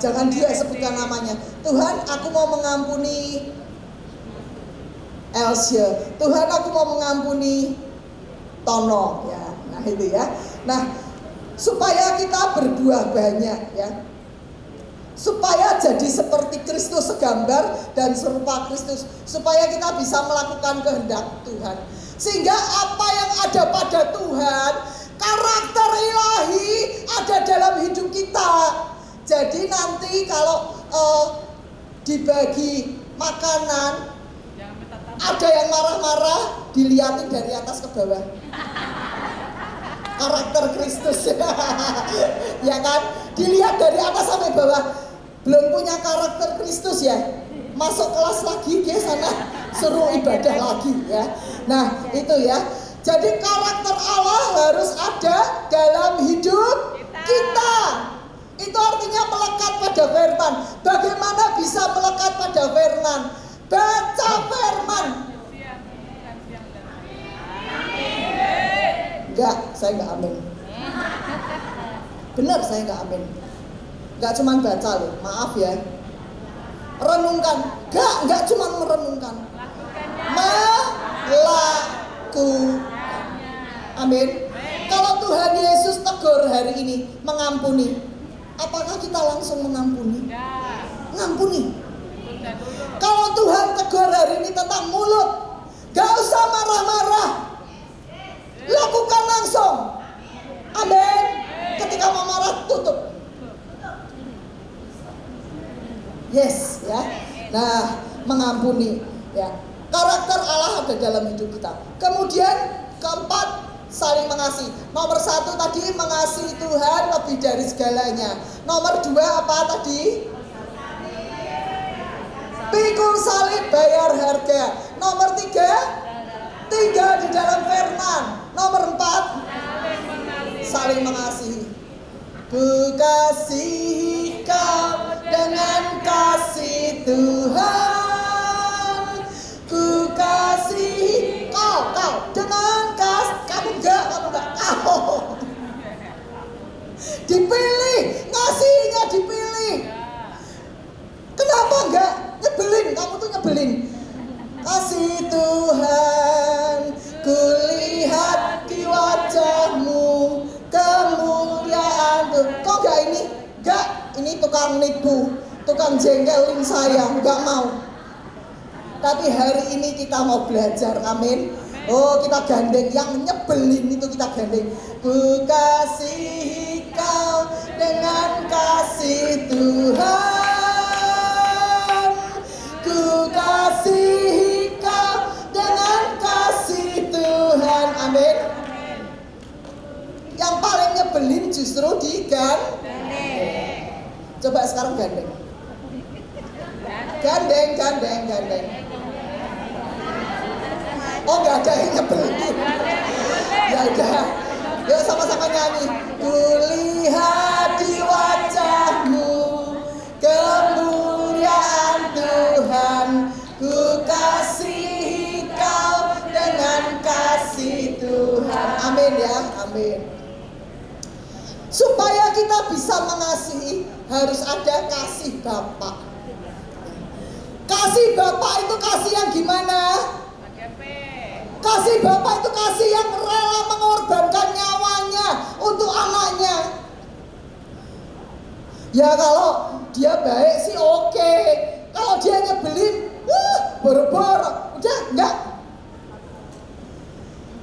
Speaker 3: Jangan dia sebutkan namanya. Tuhan, aku mau mengampuni Elsia. Tuhan, aku mau mengampuni Tono. Ya, nah itu ya. Nah, supaya kita berbuah banyak ya. Supaya jadi seperti Kristus, segambar dan serupa Kristus. Supaya kita bisa melakukan kehendak Tuhan. Sehingga apa yang ada pada Tuhan, karakter ilahi ada dalam hidup kita. Jadi nanti kalau dibagi makanan, ada yang marah-marah, dilihatin dari atas ke bawah. Karakter Kristus. Ya kan? Dilihat dari atas sampai bawah. Belum punya karakter Kristus ya. Masuk kelas lagi dia sana suruh ibadah lagi ya. Nah, itu ya. Jadi karakter Allah harus ada dalam hidup kita. Itu artinya melekat pada firman. Bagaimana bisa melekat pada firman? Baca firman. Enggak, saya enggak amin. Benar, saya enggak amin. Enggak cuma baca loh, maaf ya. Renungkan. Enggak cuma merenungkan. Melakukan. Amin. Kalau Tuhan Yesus tegur hari ini, mengampuni, apakah kita langsung mengampuni? Mengampuni. Kalau Tuhan tegur hari ini tentang mulut, gak usah marah-marah, lakukan langsung. Amin. Ketika mau marah, tutup. Yes, ya. Nah, mengampuni, ya. Karakter Allah ada dalam hidup kita. Kemudian keempat, saling mengasihi. Nomor 1 tadi, mengasihi Tuhan lebih dari segalanya. Nomor 2 apa tadi? Pikul salib, bayar harga. Nomor 3, tinggal di dalam firman. Nomor 4, saling mengasihi. Ku kasihi kau dengan kasih Tuhan. Ku kasihi kau dengan kasih. Kamu enggak, kau. Dipilih, ngasihnya dipilih. Kenapa enggak? Nyebelin, kamu tuh nyebelin. Kasih Tuhan, kulihat di wajahmu kemuliaan Tuhan. Kok enggak ini? Enggak, ini tukang nipu, tukang jengkelin saya, enggak mau. Tapi hari ini kita mau belajar, amin. Oh, kita gandeng, yang nyebelin itu kita gandeng. Ku kasihi kau dengan kasih Tuhan. Ku kasihi kau dengan kasih Tuhan, amin. Yang paling nyebelin justru digandeng. Coba sekarang gandeng. Gandeng. Oh, gak ada yang nyebelin. Ya udah, yuk sama-sama nyanyi. Kulihat di wajahmu kemuliaan Tuhan. Ku kasihi kau dengan kasih Tuhan. Amin ya, amin. Supaya kita bisa mengasihi, harus ada kasih Bapa. Kasih Bapa itu kasih yang gimana? Kasih Bapa itu kasih yang rela mengorbankan nyawanya untuk anaknya. Ya kalau dia baik sih oke. Kalau dia nyebelin, boro-boro. Udah enggak.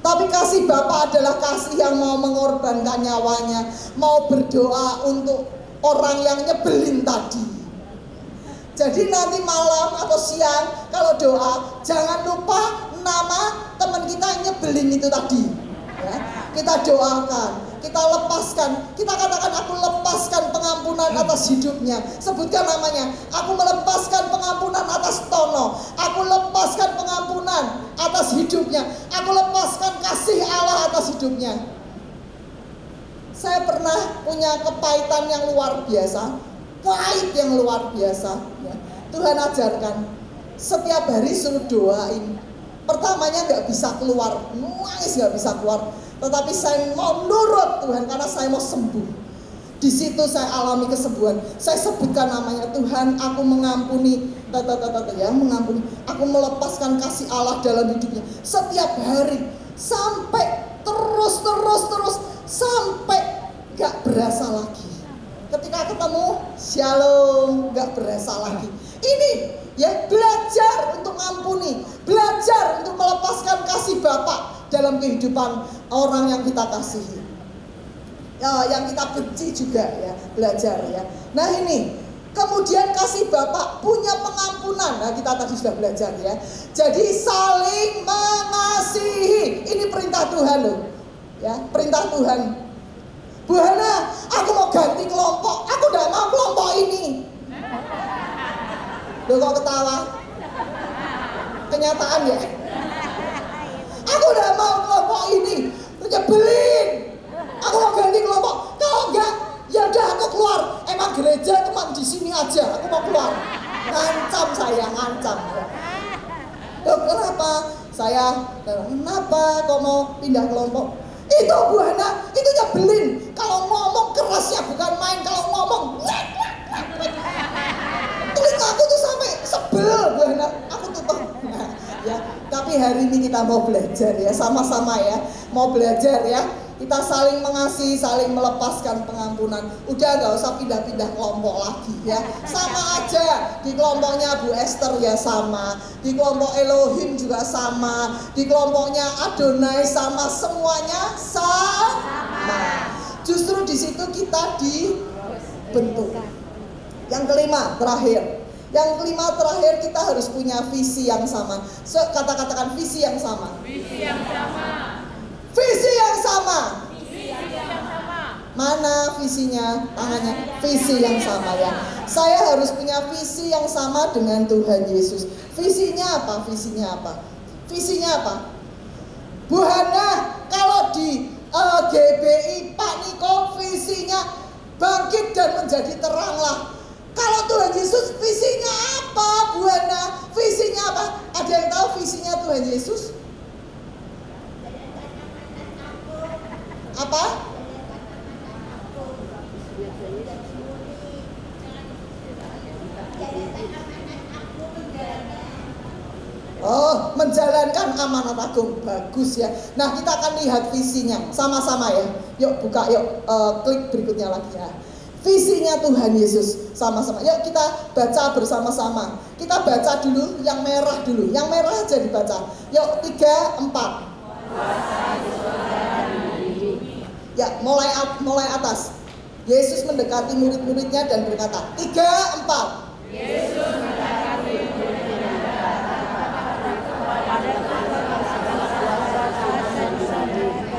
Speaker 3: Tapi kasih Bapa adalah kasih yang mau mengorbankan nyawanya, mau berdoa untuk orang yang nyebelin tadi. Jadi nanti malam atau siang kalau doa, jangan lupa nama teman kita yang nyebelin itu tadi. Ya, kita doakan, kita lepaskan, kita katakan aku lepaskan pengampunan atas hidupnya. Sebutkan namanya, aku melepaskan pengampunan atas Tono, aku lepaskan pengampunan atas hidupnya, aku lepaskan kasih Allah atas hidupnya. Saya pernah punya kepahitan yang luar biasa, pahit yang luar biasa. Ya. Tuhan ajarkan, setiap hari suruh doain. Pertamanya nggak bisa keluar, nangis nggak bisa keluar. Tetapi saya mau nurut Tuhan karena saya mau sembuh. Di situ saya alami kesembuhan. Saya sebutkan namanya, Tuhan, aku mengampuni, ya mengampuni. Aku melepaskan kasih Allah dalam hidupnya setiap hari sampai terus sampai nggak berasa lagi. Ketika ketemu, shalom, nggak berasa lagi. Ini ya, belajar untuk mengampuni, belajar untuk melepaskan kasih Bapa dalam kehidupan orang yang kita kasihi, ya, yang kita benci juga ya, belajar ya. Nah ini, kemudian kasih Bapa punya pengampunan. Nah kita tadi sudah belajar ya. Jadi saling mengasihi, ini perintah Tuhan loh, ya perintah Tuhan. Bu Hana, aku mau ganti kelompok, aku tidak mau kelompok ini. Loh kok ketawa? Kenyataan ya? Aku udah mau kelompok ini, nyebelin. Aku mau ganti kelompok. Kalau enggak, ya udah aku keluar. Emang gereja cuma di sini aja, aku mau keluar. Ngancam saya, ngancam. Loh kenapa? Kenapa kok mau pindah kelompok? Itu Bu Hana, itu nyebelin. Kalau ngomong kerasnya bukan main, kalau ngomong telinga aku tuh sampai sebel Bu Hana. Aku tutup. Ya, tapi hari ini kita mau belajar ya, sama-sama ya, mau belajar ya. Kita saling mengasihi, saling melepaskan pengampunan. Udah gak usah pindah-pindah kelompok lagi ya. Sama aja, di kelompoknya Bu Esther ya sama, di kelompok Elohim juga sama, di kelompoknya Adonai sama, semuanya sama. Justru di situ kita dibentuk. Yang kelima, terakhir. Yang kelima terakhir, kita harus punya visi yang sama. Katakan visi yang sama.
Speaker 4: Visi yang sama.
Speaker 3: Visi yang sama.
Speaker 4: Visi yang sama.
Speaker 3: Mana visinya? Tangannya. Visi yang sama ya. Saya harus punya visi yang sama dengan Tuhan Yesus. Visinya apa? Visinya apa? Visinya apa? Bu Hana, kalau di GBI Pak Niko visinya bangkit dan menjadi teranglah. Kalau Tuhan Yesus visinya apa Bu Hana? Visinya apa? Ada yang tahu visinya Tuhan Yesus? Apa? Oh, menjalankan amanat agung. Bagus ya. Nah, kita akan lihat visinya sama-sama ya. Yuk buka, yuk klik berikutnya lagi ya. Visinya Tuhan Yesus sama-sama. Yuk kita baca bersama-sama. Kita baca dulu yang merah dulu. Yang merah aja dibaca. Yuk 3, 4. Ya, mulai atas. Yesus mendekati murid-muridnya dan berkata, 3, 4.
Speaker 4: Yesus mendekati murid-muridnya dan berkata kepada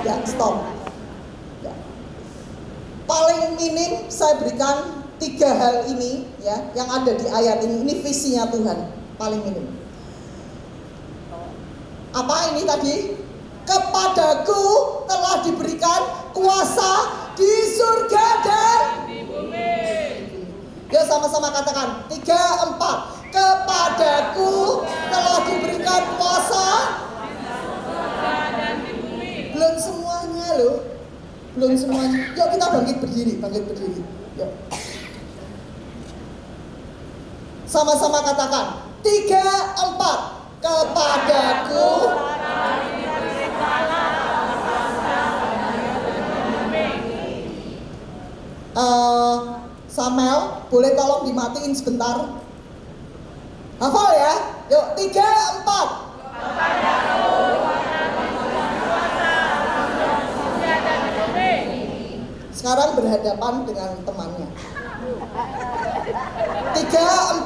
Speaker 3: Ya, stop. Ya. Paling minim saya berikan 3 hal ini ya, yang ada di ayat ini. Ini visinya Tuhan, paling minim. Apa ini tadi? Kepadaku telah diberikan kuasa di surga dan
Speaker 4: di bumi.
Speaker 3: Ya sama-sama katakan 3, 4. Kepadaku telah diberikan kuasa
Speaker 4: Dan di bumi.
Speaker 3: Belum semuanya loh. Belum semuanya. Yuk kita bangkit berdiri. Yuk. Sama-sama katakan 3, 4. Kepadaku Samuel, boleh tolong dimatiin sebentar? Hafal ya? Yuk, 3, 4. Sekarang berhadapan dengan temannya. 3, 4.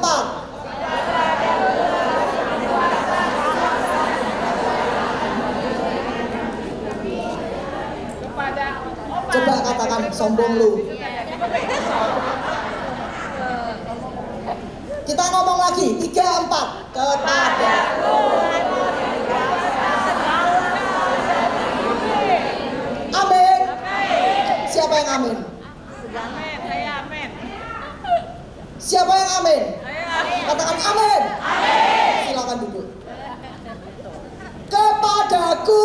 Speaker 4: Kepada
Speaker 3: Coba katakan sombong lu. Kita ngomong lagi. 3, 4. Kepada. Amin. Siapa yang amin?
Speaker 4: Amin, saya amin.
Speaker 3: Siapa yang amin?
Speaker 4: Saya amin.
Speaker 3: Katakan amin. Silakan duduk. Kepadaku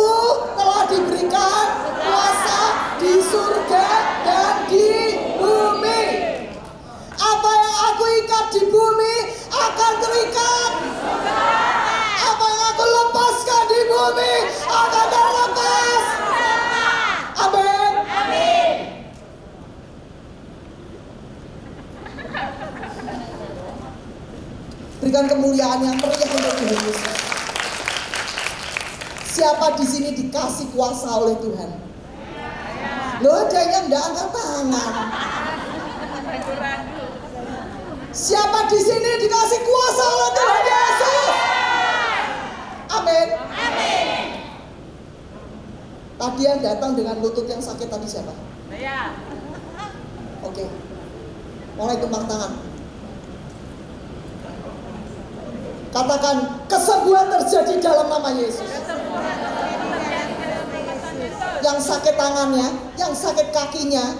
Speaker 3: telah diberikan kuasa di surga dan di bumi. Apa yang aku ikat di bumi akan terikat. Apa yang aku lepaskan di bumi akan terlepas. Amin. Berikan kemuliaan yang meriah untuk Tuhan Yesus. Siapa di sini dikasih kuasa oleh Tuhan? Lo ada yang enggak angkat tangan.
Speaker 4: Ragu-ragu.
Speaker 3: Siapa di sini dikasih kuasa oleh Tuhan Yesus? Amin. Tadi yang datang dengan lutut yang sakit tadi siapa?
Speaker 4: Saya.
Speaker 3: Oke. Mulai tumpang tangan. Katakan kesembuhan terjadi dalam nama Yesus. Yang sakit tangannya, yang sakit kakinya,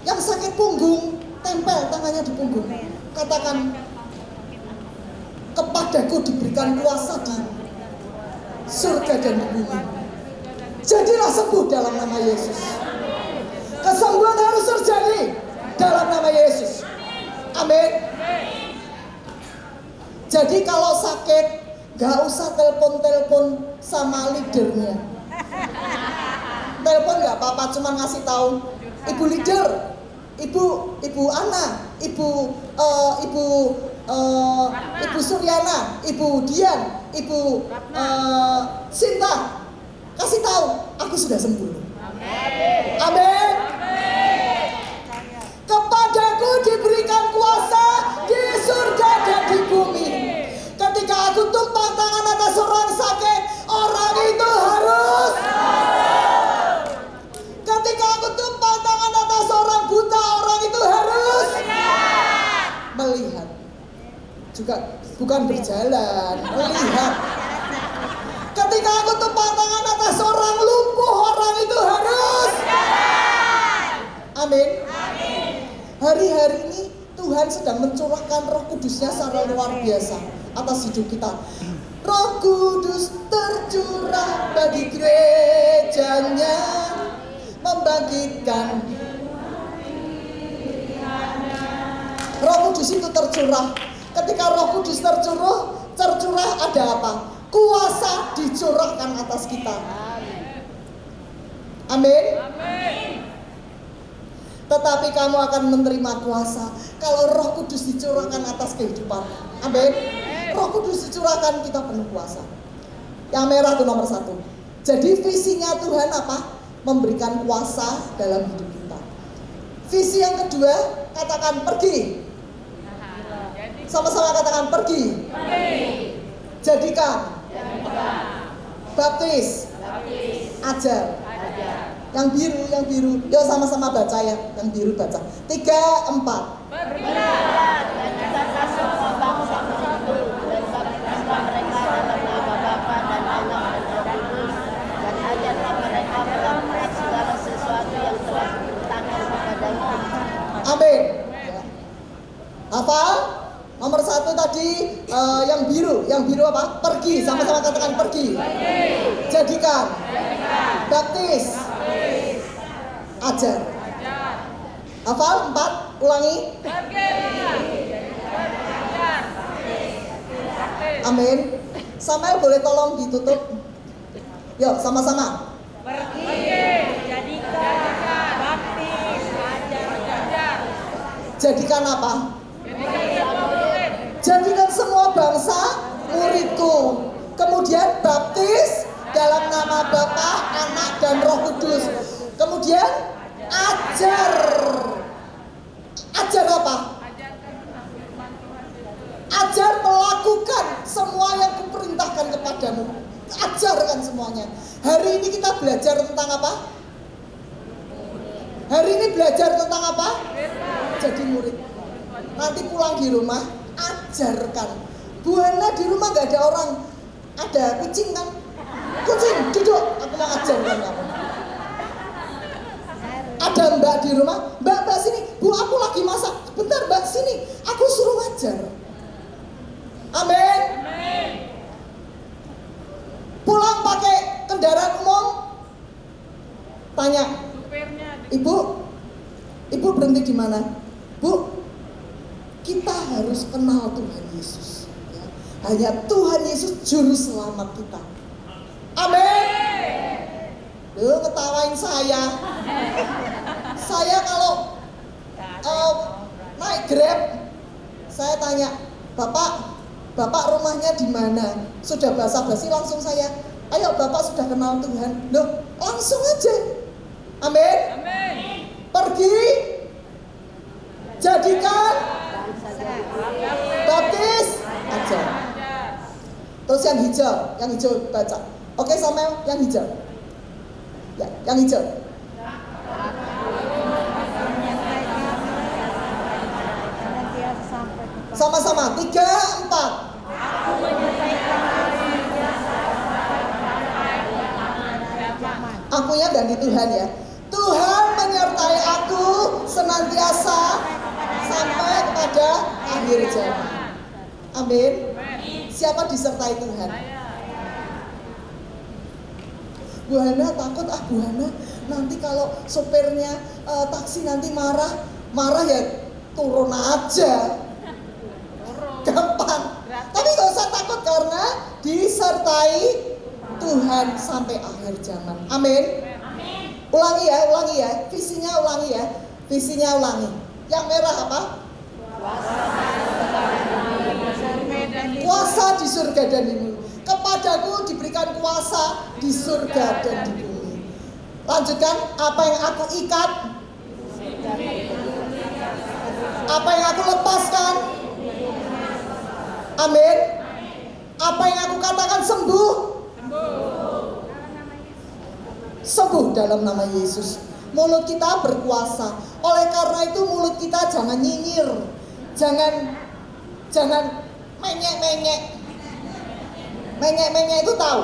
Speaker 3: yang sakit punggung, tempel tangannya di punggung. Katakan, kepadaku diberikan kuasa di surga dan di bumi. Jadilah sembuh dalam nama Yesus. Kesembuhan harus terjadi dalam nama Yesus. Amin. Jadi kalau sakit, gak usah telepon-telepon sama leadernya. Telepon gak apa-apa, cuma ngasih tahu, Ibu leader, Ibu Ana, Ibu Suryana, Ibu Dian, Ibu Sinta, kasih tahu, aku sudah sembuh. Amin. Kepadaku diberikan kuasa di surga dan di bumi. Ketika aku tumpang tangan atas orang sakit, orang itu harus. Ketika aku tumpang tangan atas orang buta, orang itu harus melihat. Juga bukan berjalan, melihat. Ketika aku tumpang tangan atas orang lumpuh, orang itu harus. Amin. Hari-hari ini Tuhan sedang mencurahkan Roh Kudusnya secara luar biasa atas hidup kita. Roh Kudus tercurah bagi gerejanya, membangkitkan. Roh Kudus itu tercurah. Ketika Roh Kudus tercurah ada apa? Kuasa dicurahkan atas kita. Amin. Tetapi kamu akan menerima kuasa kalau Roh Kudus dicurahkan atas kehidupan. Amin. Roh Kudus dicurahkan, kita penuh kuasa. Yang merah itu nomor 1. Jadi visinya Tuhan apa? Memberikan kuasa dalam hidup kita. Visi yang kedua, katakan pergi. Sama-sama katakan pergi. Jadikan. Baptis. Ajar. Yang biru, yuk sama-sama baca ya. Yang biru baca. 3, 4.
Speaker 4: Bergerak
Speaker 5: dan jadikanlah semua bangsa bersatu dan baptislah mereka dalam nama Bapa dan Anak dan Roh Kudus dan ajarlah mereka melakukan segala sesuatu yang telah diberitakan kepadamu.
Speaker 3: Amin. Ya. Hafal? Nomor 1 tadi yang biru apa? Pergi, sama-sama katakan pergi. Jadikan. Baptis. Ajar. Hafal? 4, ulangi. Amin. Samuel boleh tolong ditutup? Yuk sama-sama. Jadikan apa? Jadikan semua bangsa muridku. Kemudian baptis dalam nama Bapa, Anak, dan Roh Kudus. Kemudian Ajar. Ajar apa? Ajar melakukan semua yang kuperintahkan kepadamu. Ajarkan semuanya. Hari ini kita belajar tentang apa? Hari ini belajar tentang apa? Jadi murid. Nanti pulang di rumah, ajarkan. Bu Hana di rumah gak ada orang. Ada kucing kan? Kucing, duduk. Aku mau ajarkan kamu. Ada mbak di rumah. Mbak sini. Bu, aku lagi masak. Bentar mbak, sini. Aku suruh ngajar. Amin. Pulang pakai kendaraan umum. Tanya. Ibu berhenti di mana? Bu, kita harus kenal Tuhan Yesus. Ya. Hanya Tuhan Yesus juru selamat kita. Amin. Loh, ketawain saya. Saya kalau naik Grab, saya tanya, Bapak rumahnya di mana? Sudah basa-basi langsung saya, ayo Bapak sudah kenal Tuhan. Loh, langsung aja. Amin. Pergi, jadikan, baptis, ajar. Terus yang hijau baca. Oke, Samuel, yang hijau. Ya, yang hijau. Sama-sama, 3, 4. Akunya ganti Tuhan ya. Tuhan menyertai aku senantiasa sampai kepada akhir zaman. Amin. Siapa disertai Tuhan? Bu Hana takut, Bu Hana nanti kalau sopirnya taksi nanti marah ya turun aja. Gampang. Tapi gak usah takut karena disertai Tuhan sampai akhir zaman. Amin. Ulangi ya. Visinya ulangi ya. Yang merah apa? Kuasa di surga dan di bumi. Kepadaku diberikan kuasa di surga dan di bumi. Lanjutkan, apa yang aku ikat, apa yang aku lepaskan. Amin. Apa yang aku katakan sembuh. Sembuh dalam nama Yesus. Mulut kita berkuasa. Oleh karena itu mulut kita jangan nyinyir. Jangan menyek-menyek. Menyek-menyek itu tahu.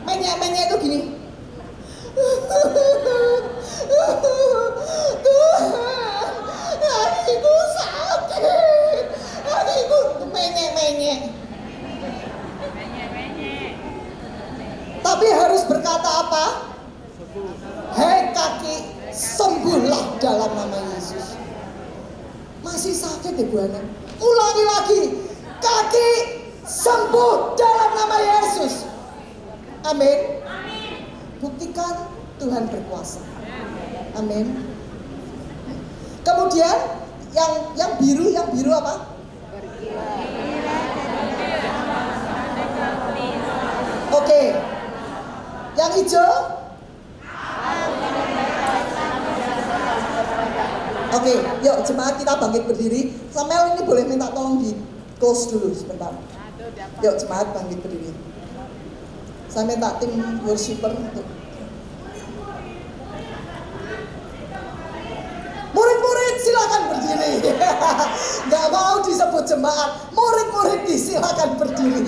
Speaker 3: Menyek-menyek itu gini. Tuhan, hatiku sakit. Hatiku menyek-menyek. Tapi harus berkata apa? Hei kaki, sembuhlah dalam nama Yesus. Masih sakit ya Bu Hana? Ulangi lagi. Kaki, sembuh dalam nama Yesus. Amin. Buktikan Tuhan berkuasa. Amin. Kemudian yang biru apa? Oke. Yang hijau? Oke, yuk jemaat kita bangkit berdiri. Samuel ini boleh minta tolong di close dulu sebentar. Yuk jemaat bangkit berdiri. Saya minta tim worshiper untuk murid-murid silakan berdiri. Gak mau disebut jemaat, murid-murid silakan berdiri.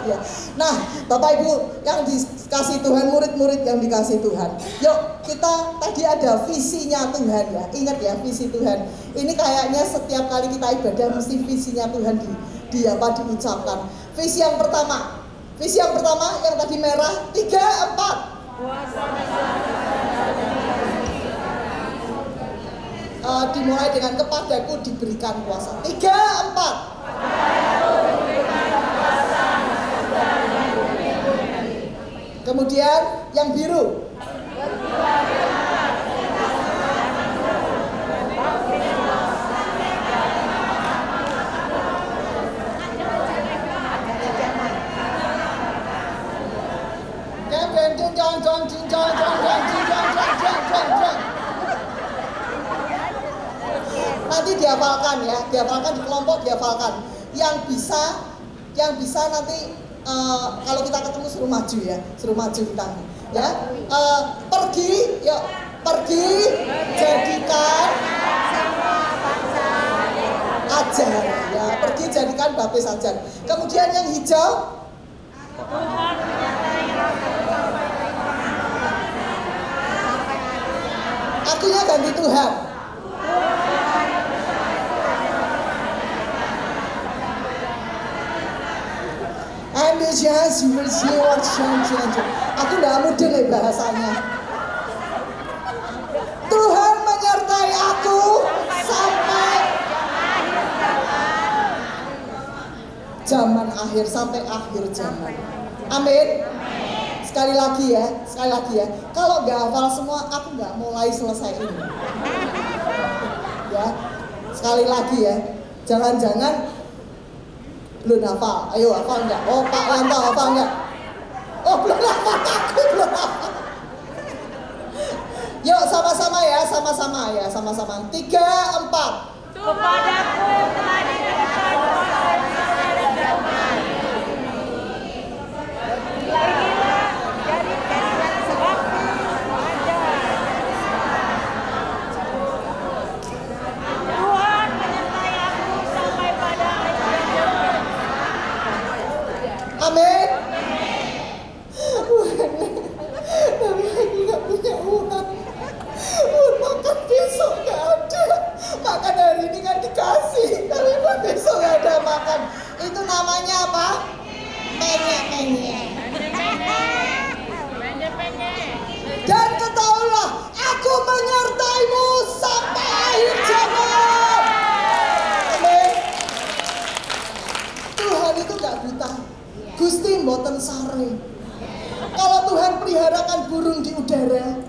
Speaker 3: Ya. Nah, Bapak Ibu yang dikasih Tuhan, murid-murid yang dikasih Tuhan. Yuk, kita tadi ada visinya Tuhan ya. Ingat ya, visi Tuhan. Ini kayaknya setiap kali kita ibadah mesti visinya Tuhan diucapkan. Visi yang pertama yang tadi merah, 3, 4. Dimulai dengan kepadaku diberikan kuasa. 3, 4. Kemudian yang biru. dihafalkan ya, dihafalkan di kelompok, dihafalkan. Yang bisa nanti kalau kita ketemu suruh maju ya, suruh maju kita ya. Pergi, yuk pergi, jadikan ajar ya, pergi jadikan baptis ajar. Kemudian yang hijau, akunya ganti Tuhan. Aku nggak mudeng nih bahasanya. Tuhan menyertai aku sampai zaman akhir, sampai akhir zaman. Amin. Sekali lagi ya. Kalau nggak hafal semua, aku nggak mulai selesai ini. Ya, sekali lagi ya. Jangan-jangan belum hafal. Ayo hafal nggak? Oh Pak Wanto hafal nggak? Oh belum hafal, aku belum hafal. Yuk sama-sama ya, sama-sama. 3, 4.
Speaker 4: Kepadaku telah diberikan kuasa dan damai. Pergilah, jadikan sebabku ajar. Tuhan menyertai aku sampai pada akhir zaman.
Speaker 3: Amin. Tapi lagi nggak punya uang. Buat makan besok nggak ada. Makan hari ini kan dikasih, tapi buat besok nggak ada makan. Itu namanya apa? Menyek. Dan ketahuilah, aku menyertaimu sampai akhir zaman. Amin. Tuhan itu gak buta. Gusti mboten sare. Kalau Tuhan peliharakan burung di udara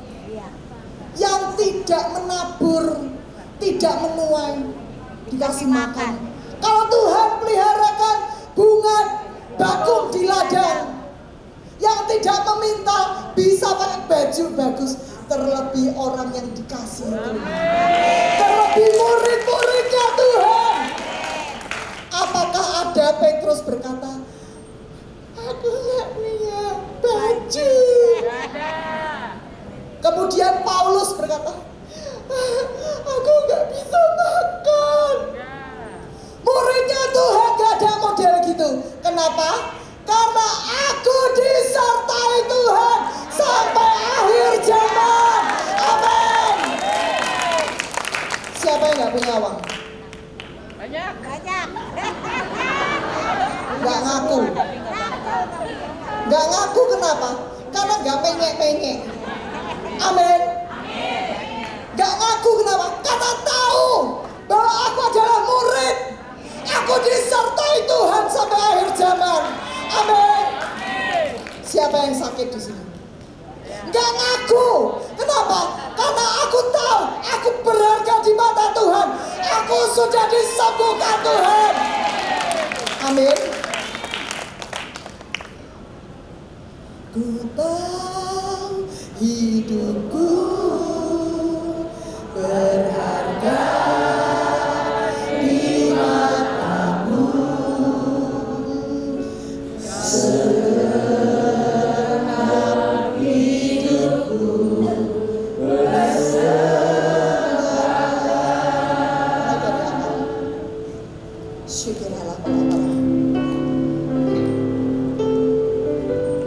Speaker 3: yang tidak menabur, tidak menuai, dikasih makan. Kalau Tuhan peliharakan bunga bakung di ladang yang tidak meminta, bisa pakai baju bagus. Terlebih orang yang dikasih Tuhan, terlebih murid-muridnya Tuhan. Apakah ada Petrus berkata, aku nggak punya baju? Kemudian Paulus berkata, aku nggak bisa makan. Muridnya Tuhan gak ada model gitu. Kenapa? Karena aku disertai Tuhan sampai akhir zaman. Amin. Siapa yang gak punya uang?
Speaker 4: Banyak.
Speaker 3: Gak ngaku. Gak ngaku kenapa? Karena gak penyek-penyek. Amin. Gak ngaku kenapa? Karena tahu bahwa aku adalah murid. Aku disertai Tuhan sampai akhir zaman. Amin. Siapa yang sakit di sini? Gak ngaku. Kenapa? Karena aku tahu aku berharga di mata Tuhan. Aku sudah disembuhkan Tuhan. Amin. Ku tahu hidupku berharga di matamu. Segenap hidupku bersembah. Syukurlah Bapa.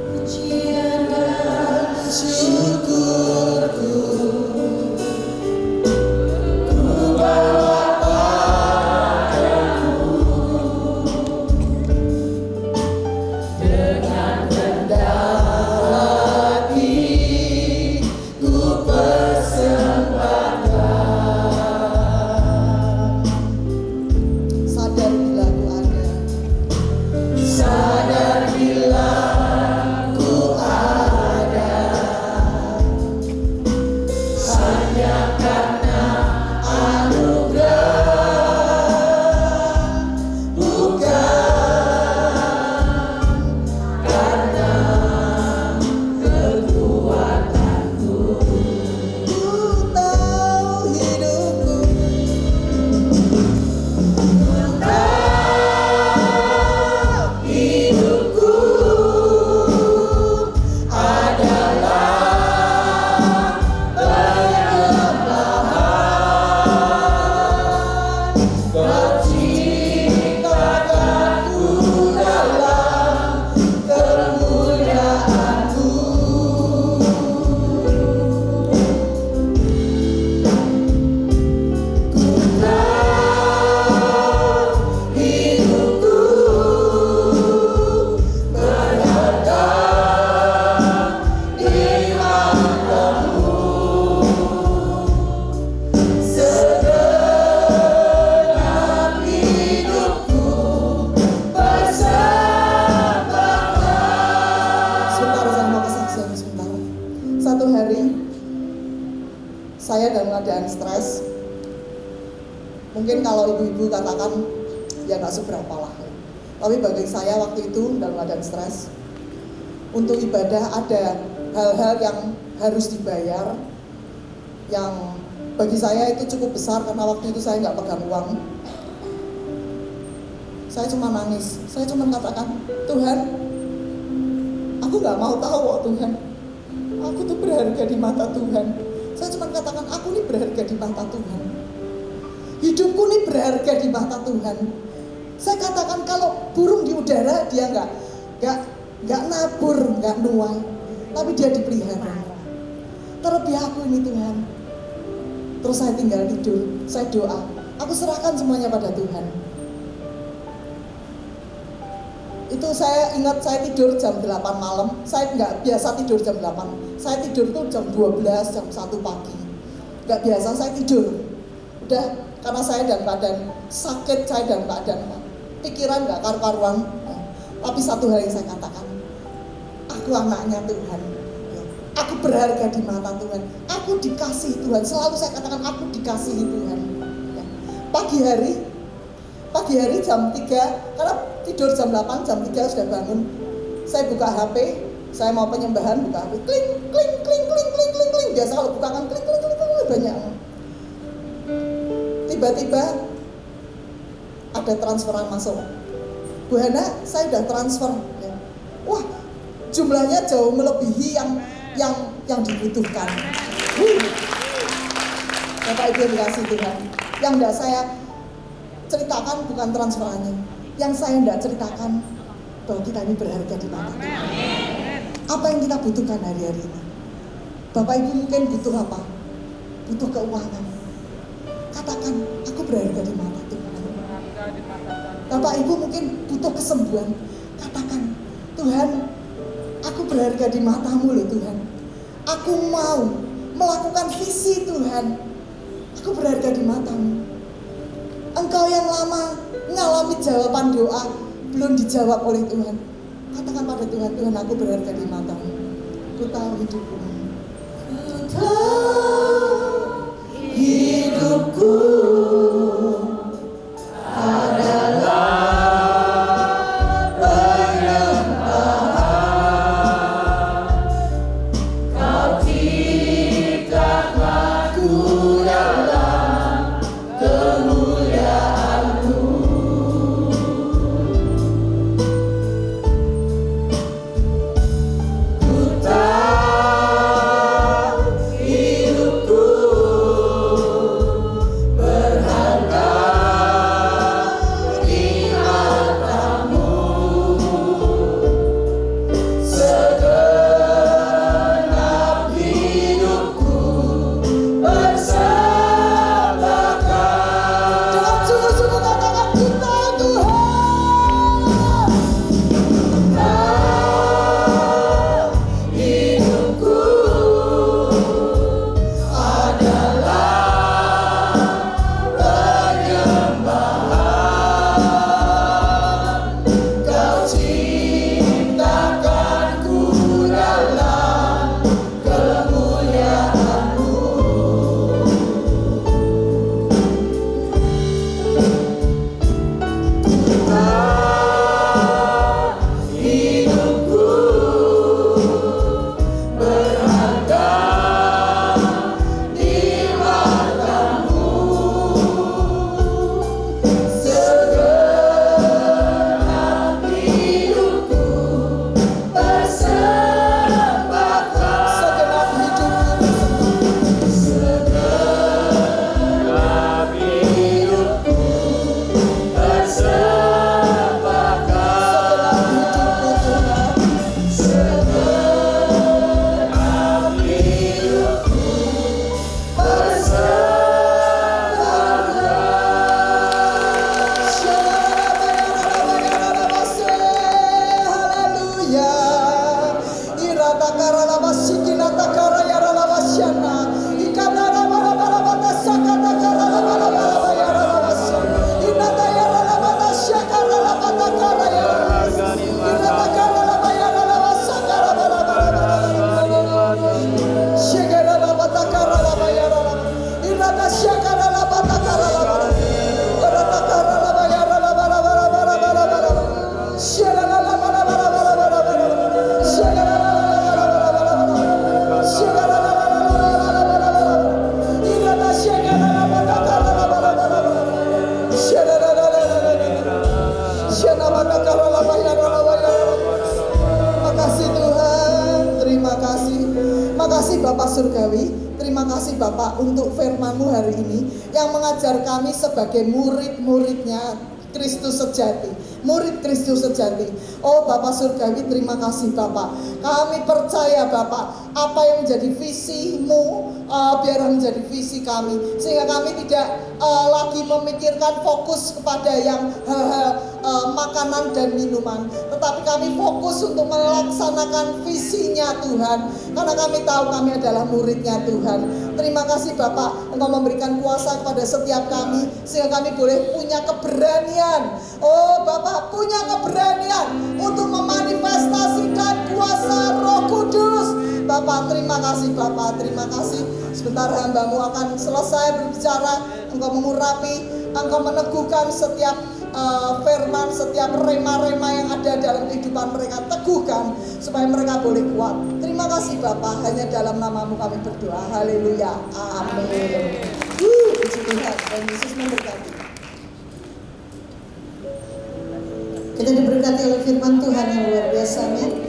Speaker 3: Pujian dan syukurku ku bawa padamu dengan rendah hati ku persembahkan. Sadar bila ku ada keadaan stres, mungkin kalau ibu-ibu katakan ya nggak seberapa lah. Tapi bagi saya waktu itu dalam keadaan stres, untuk ibadah ada hal-hal yang harus dibayar, yang bagi saya itu cukup besar karena waktu itu saya nggak pegang uang. Saya cuma nangis, saya cuma katakan, Tuhan, aku nggak mau tahu oh Tuhan, aku tuh berharga di mata Tuhan. Saya cuma katakan, aku ini berharga di mata Tuhan. Hidupku ini berharga di mata Tuhan. Saya katakan kalau burung di udara dia nggak nabur, nggak nuai, tapi dia dipelihara. Terlebih aku ini Tuhan. Terus saya tinggal tidur, saya doa, aku serahkan semuanya pada Tuhan. Itu saya ingat saya tidur jam 8 malam, saya nggak biasa tidur jam 8, saya tidur tuh jam 12, jam 1 pagi. Nggak biasa saya tidur. Udah, karena saya dalam keadaan sakit, saya dalam keadaan pikiran nggak karu-karuan. Tapi satu hal yang saya katakan, aku anaknya Tuhan. Aku berharga di mata Tuhan. Aku dikasihi Tuhan. Selalu saya katakan aku dikasihi Tuhan. Pagi hari jam 3, karena tidur jam 8, jam 3 sudah bangun. Saya buka HP, saya mau penyembahan, buka HP, kling, kling, kling, kling, kling, kling, kling. Biasa kalau bukakan kling, kling, kling, kling, banyak. Tiba-tiba ada transferan masuk. Bu Hana, saya sudah transfer. Wah, jumlahnya jauh melebihi yang dibutuhkan. Bapak Ibu yang dikasih Tuhan, yang tidak saya ceritakan bukan transferannya, yang saya tidak ceritakan bahwa kita ini berharga di mata Tuhan. Apa yang kita butuhkan hari-hari ini? Bapak Ibu mungkin butuh apa? Butuh keuangan. Katakan, aku berharga di mata Tuhan. Bapak Ibu mungkin butuh kesembuhan. Katakan, Tuhan, aku berharga di matamu loh Tuhan. Aku mau melakukan visi Tuhan. Aku berharga di matamu. Engkau yang lama mengalami jawaban doa belum dijawab oleh Tuhan. Katakan pada Tuhan, Tuhan aku berharga di matamu. Ku tahu hidupku. Ku tahu hidupku adalah berharga. kasih Bapak Surgawi, terima kasih Bapak untuk firman-Mu hari ini yang mengajar kami sebagai murid-muridnya Kristus sejati, murid Kristus sejati. Oh Bapak Surgawi, terima kasih Bapak. Kami percaya Bapak, apa yang menjadi visi-Mu biarlah menjadi visi kami, sehingga kami tidak lagi memikirkan fokus kepada yang makanan dan minuman, tetapi kami fokus untuk melaksanakan visinya Tuhan, karena kami tahu kami adalah muridnya Tuhan. Terima kasih Bapak, Engkau memberikan kuasa kepada setiap kami, sehingga kami boleh punya keberanian. Oh Bapak, punya keberanian untuk memanifestasikan kuasa Roh Kudus. Bapak, terima kasih Bapak, terima kasih. Sebentar hamba-Mu akan selesai berbicara. Engkau mengurapi, Engkau meneguhkan setiap firman, setiap rema-rema yang ada dalam kehidupan mereka. Teguhkan supaya mereka boleh kuat. Terima kasih Bapak, hanya dalam nama-Mu kami berdoa. Haleluya, amin. Puji Tuhan, dan Yesus memberkati.
Speaker 1: Kita diberkati oleh firman Tuhan yang luar biasanya.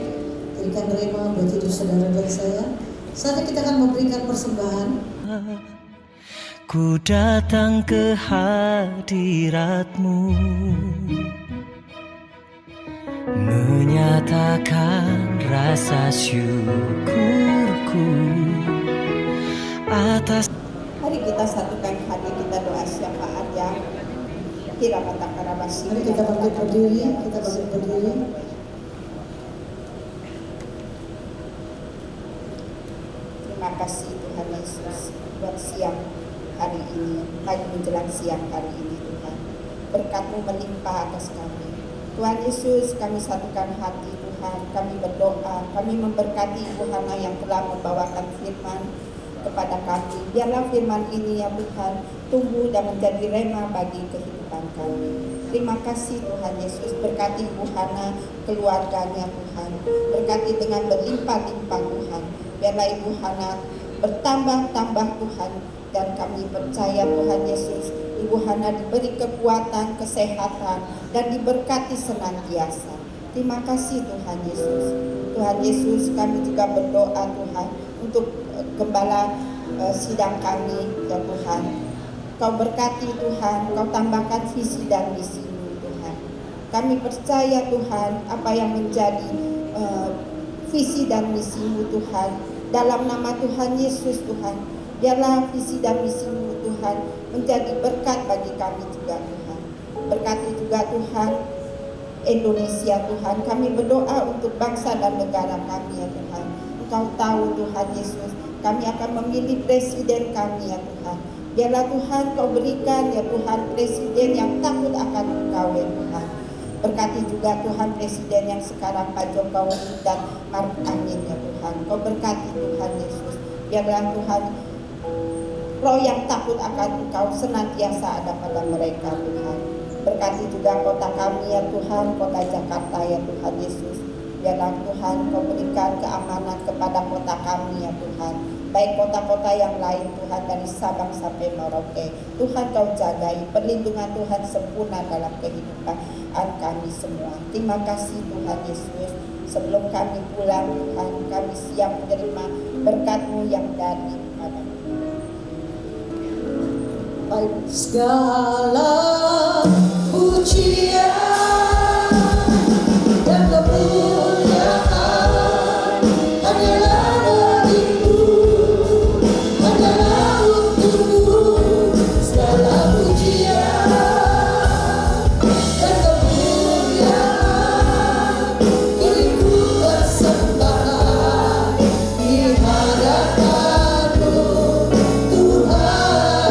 Speaker 1: Berikan rema buat hidup saudara dan saya. Saatnya kita akan memberikan persembahan.
Speaker 6: Ku datang ke hadirat-Mu, menyatakan rasa syukurku atas.
Speaker 5: Mari kita satukan hati, kita doa syafaat yang kira-kira.
Speaker 1: Mari kita bangkit berdiri, kita bangkit berdiri.
Speaker 5: Terima kasih Tuhan Yesus buat siang hari ini, pagi menjelang siang hari ini Tuhan. Berkat-Mu melimpah atas kami. Tuhan Yesus, kami satukan hati Tuhan, kami berdoa, kami memberkati Ibu Hana yang telah membawakan firman kepada kami. Biarlah firman ini ya Tuhan tumbuh dan menjadi rema bagi kehidupan kami. Terima kasih Tuhan Yesus, berkati Ibu Hana, keluarganya Tuhan, berkati dengan berlimpah-limpah Tuhan. Biarlah Ibu Hana bertambah-tambah Tuhan, dan kami percaya Tuhan Yesus, Ibu Hana diberi kekuatan, kesehatan, dan diberkati senantiasa. Terima kasih Tuhan Yesus. Tuhan Yesus, kami juga berdoa Tuhan untuk gembala sidang kami ya Tuhan. Kau berkati Tuhan, Kau tambahkan visi dan misi-Mu Tuhan. Kami percaya Tuhan apa yang menjadi visi dan misi-Mu Tuhan, dalam nama Tuhan Yesus Tuhan, biarlah visi dan misi-Mu Tuhan menjadi berkat bagi kami juga Tuhan. Berkati juga Tuhan Indonesia Tuhan. Kami berdoa untuk bangsa dan negara kami ya Tuhan. Engkau tahu Tuhan Yesus, kami akan memilih presiden kami ya Tuhan. Biarlah Tuhan Kau berikan ya Tuhan presiden yang takut akan Engkau ya Tuhan. Berkati juga Tuhan presiden yang sekarang Pak Jokowi dan Maruf Amin ya Tuhan. Kau berkati Tuhan Yesus. Biarlah Tuhan roh yang takut akan Engkau senantiasa ada pada mereka Tuhan. Berkati juga kota kami ya Tuhan, kota Jakarta ya Tuhan Yesus. Biarlah Tuhan Kau berikan keamanan kepada kota kami ya Tuhan. Baik kota-kota yang lain Tuhan, dari Sabang sampai Merauke. Tuhan Kau jagai, perlindungan Tuhan sempurna dalam kehidupan kami semua. Terima kasih Tuhan Yesus. Sebelum kami pulang Tuhan, kami siap menerima berkat-Mu yang dari kepadamu.
Speaker 1: Baik, segala pujian dan kemuliaan hanyalah bagimu, hanyalah untukmu. Segala pujian dan kemuliaan kini ku persembahkan di hadapan-Mu Tuhan.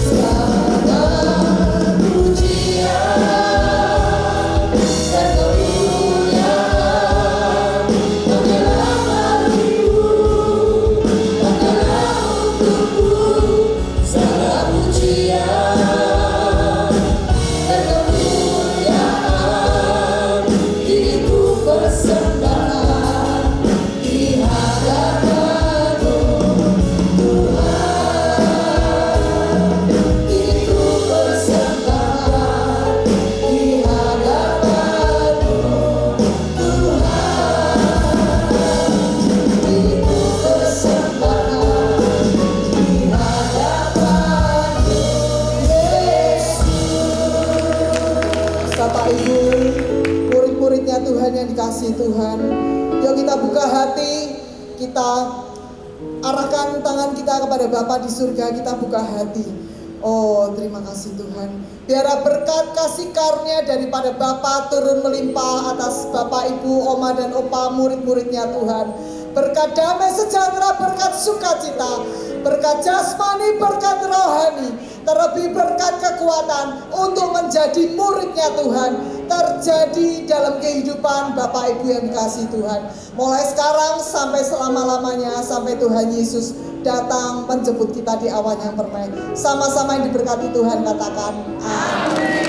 Speaker 1: Segala
Speaker 3: Bapak Ibu, murid-muridnya Tuhan yang dikasihi Tuhan. Yuk kita buka hati, kita arahkan tangan kita kepada Bapa di surga, kita buka hati. Oh, terima kasih Tuhan. Biarlah berkat kasih karunia daripada Bapa turun melimpah atas Bapak, Ibu, Oma dan Opa, murid-muridnya Tuhan. Berkat damai sejahtera, berkat sukacita, berkat jasmani, berkat rohani, terlebih berkat kekuatan untuk menjadi muridnya Tuhan terjadi dalam kehidupan Bapak Ibu yang dikasihi Tuhan. Mulai sekarang sampai selama-lamanya, sampai Tuhan Yesus datang menjemput kita di awan yang permai. Sama-sama yang diberkati Tuhan, katakan amin.